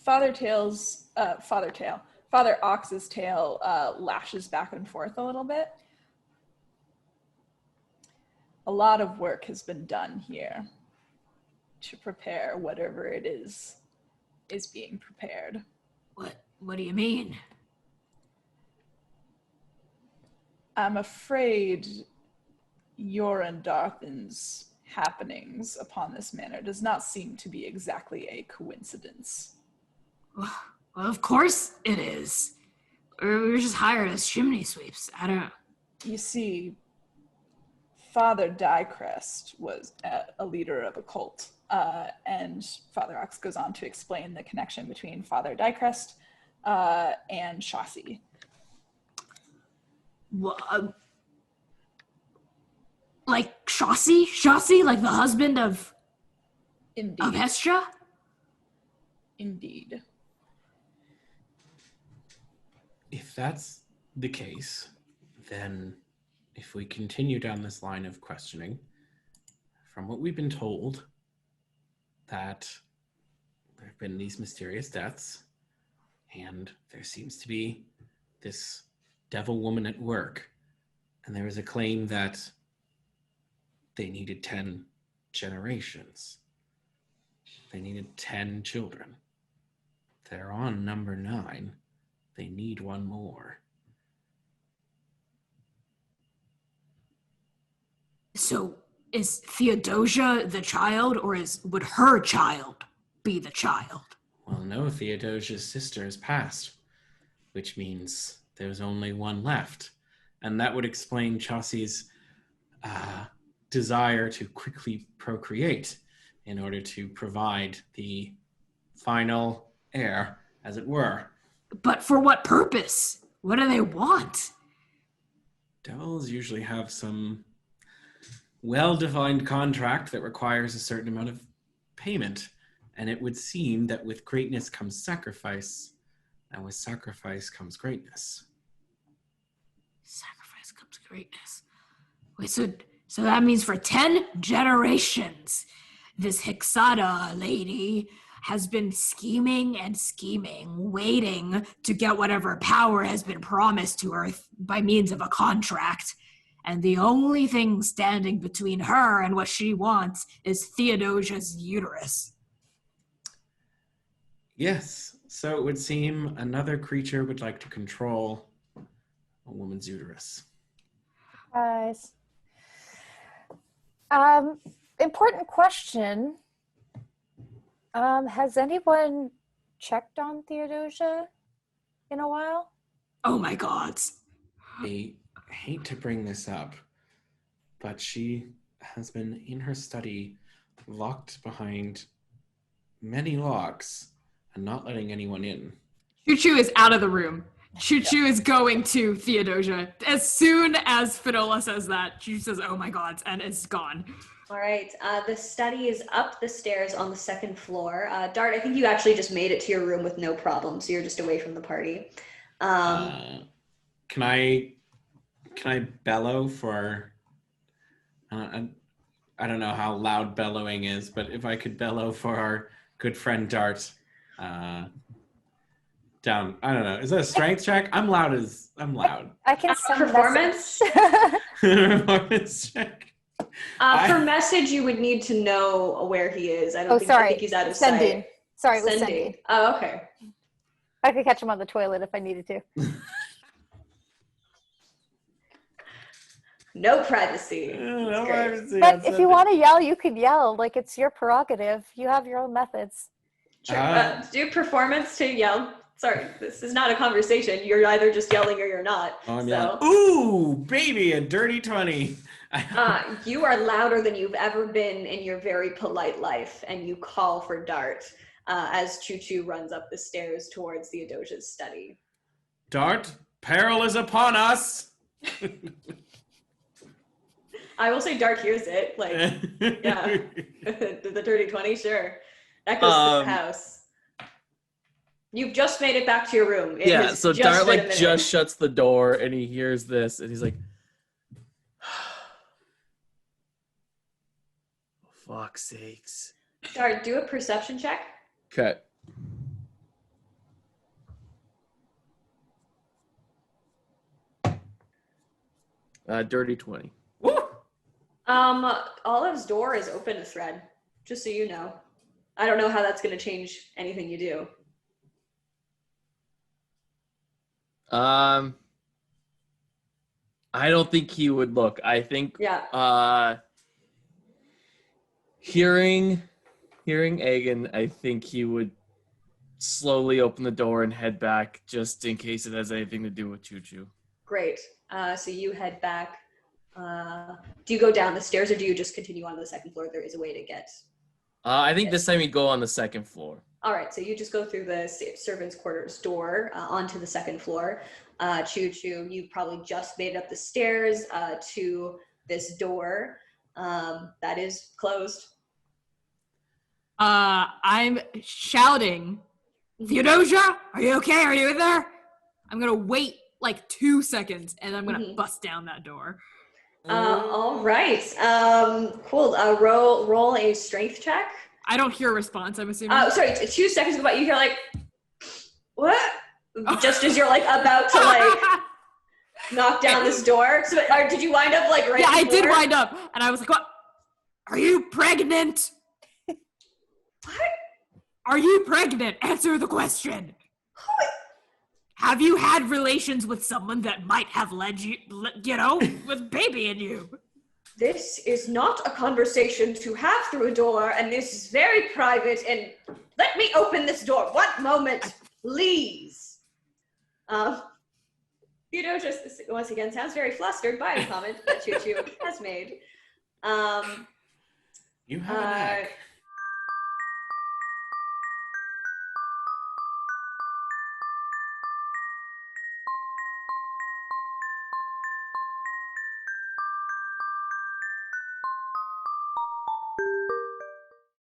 Father Ox's tail lashes back and forth a little bit. A lot of work has been done here to prepare whatever it is being prepared. What do you mean? I'm afraid your and Darthen's happenings upon this manor does not seem to be exactly a coincidence. Well, of course it is. We were just hired as chimney sweeps. I don't know. You see, Father Diecrest was a leader of a cult, and Father Ox goes on to explain the connection between Father Diecrest and Shasi. Like Shasi? Shasi, like the husband of... Indeed. Of Hestra? Indeed. If that's the case, then if we continue down this line of questioning, from what we've been told, that there have been these mysterious deaths, and there seems to be this devil woman at work, and there was a claim that they needed 10 generations. They needed 10 children. They're on number 9. They need one more. So is Theodosia the child, or would her child be the child? Well, no, Theodosia's sister has passed, which means there's only one left. And that would explain Chaucy's desire to quickly procreate in order to provide the final heir, as it were. But for what purpose? What do they want? Devils usually have some well-defined contract that requires a certain amount of payment. And it would seem that with greatness comes sacrifice, and with sacrifice comes greatness. Sacrifice comes greatness. Wait, so that means for 10 generations, this Hixada lady has been scheming and scheming, waiting to get whatever power has been promised to her by means of a contract. And the only thing standing between her and what she wants is Theodosia's uterus. Yes, so it would seem another creature would like to control a woman's uterus. Guys. Important question. Has anyone checked on Theodosia in a while? Oh my God. I hate to bring this up, but she has been in her study, locked behind many locks and not letting anyone in. Chū Chū is out of the room. Chū Chū is going to Theodosia. As soon as Finola says that, Chū Chū says, oh my God, and is gone. All right, the study is up the stairs on the second floor. Dart, I think you actually just made it to your room with no problem, so you're just away from the party. Can I bellow for... I don't know how loud bellowing is, but if I could bellow for our good friend Dart, down. I don't know. Is that a strength check? I'm loud. I can send performance. Performance check. For message, you would need to know where he is. I think he's out of sending. sight. Sorry, it was sending. Oh, okay. I could catch him on the toilet if I needed to. No privacy. No privacy. But if you want to yell, you can yell. Like, it's your prerogative. You have your own methods. Sure. Do performance to yell. Sorry, this is not a conversation. You're either just yelling or you're not. Oh, I'm yelling. Ooh, baby, a dirty 20. You are louder than you've ever been in your very polite life, and you call for Dart as Chū Chū runs up the stairs towards the Adoja's study. Dart, peril is upon us. I will say Dart hears it. Like, yeah, the dirty 20, sure. That goes to the house. You've just made it back to your room. So Dart just shuts the door and he hears this and he's like, oh, fuck's sakes. Dart, do a perception check. Okay. Dirty 20. Woo! Olive's door is open a thread, just so you know. I don't know how that's going to change anything you do. I don't think he would look. I think hearing Aegon, I think he would slowly open the door and head back just in case it has anything to do with Chū Chū. Great. So you head back. Do you go down the stairs or do you just continue on to the second floor? There is a way to get. I think this time you go on the second floor. All right, so you just go through the servants' quarters door onto the second floor. Chū Chū, you probably just made it up the stairs to this door that is closed. I'm shouting, Theodosia, are you okay? Are you in there? I'm gonna wait like 2 seconds and I'm gonna bust down that door. All right, cool. Roll a strength check. I don't hear a response, I'm assuming. Sorry, 2 seconds go by. You hear like, what? Just as you're like about to like knock down this door. So, did you wind up like right? Yeah, I before? did wind up, and I was like, "What? Are you pregnant? What? Are you pregnant? Answer the question. Have you had relations with someone that might have led you, with baby in you?" This is not a conversation to have through a door, and this is very private, and let me open this door. One moment, please. Just once again sounds very flustered by a comment that Chū Chū has made. You have a knack.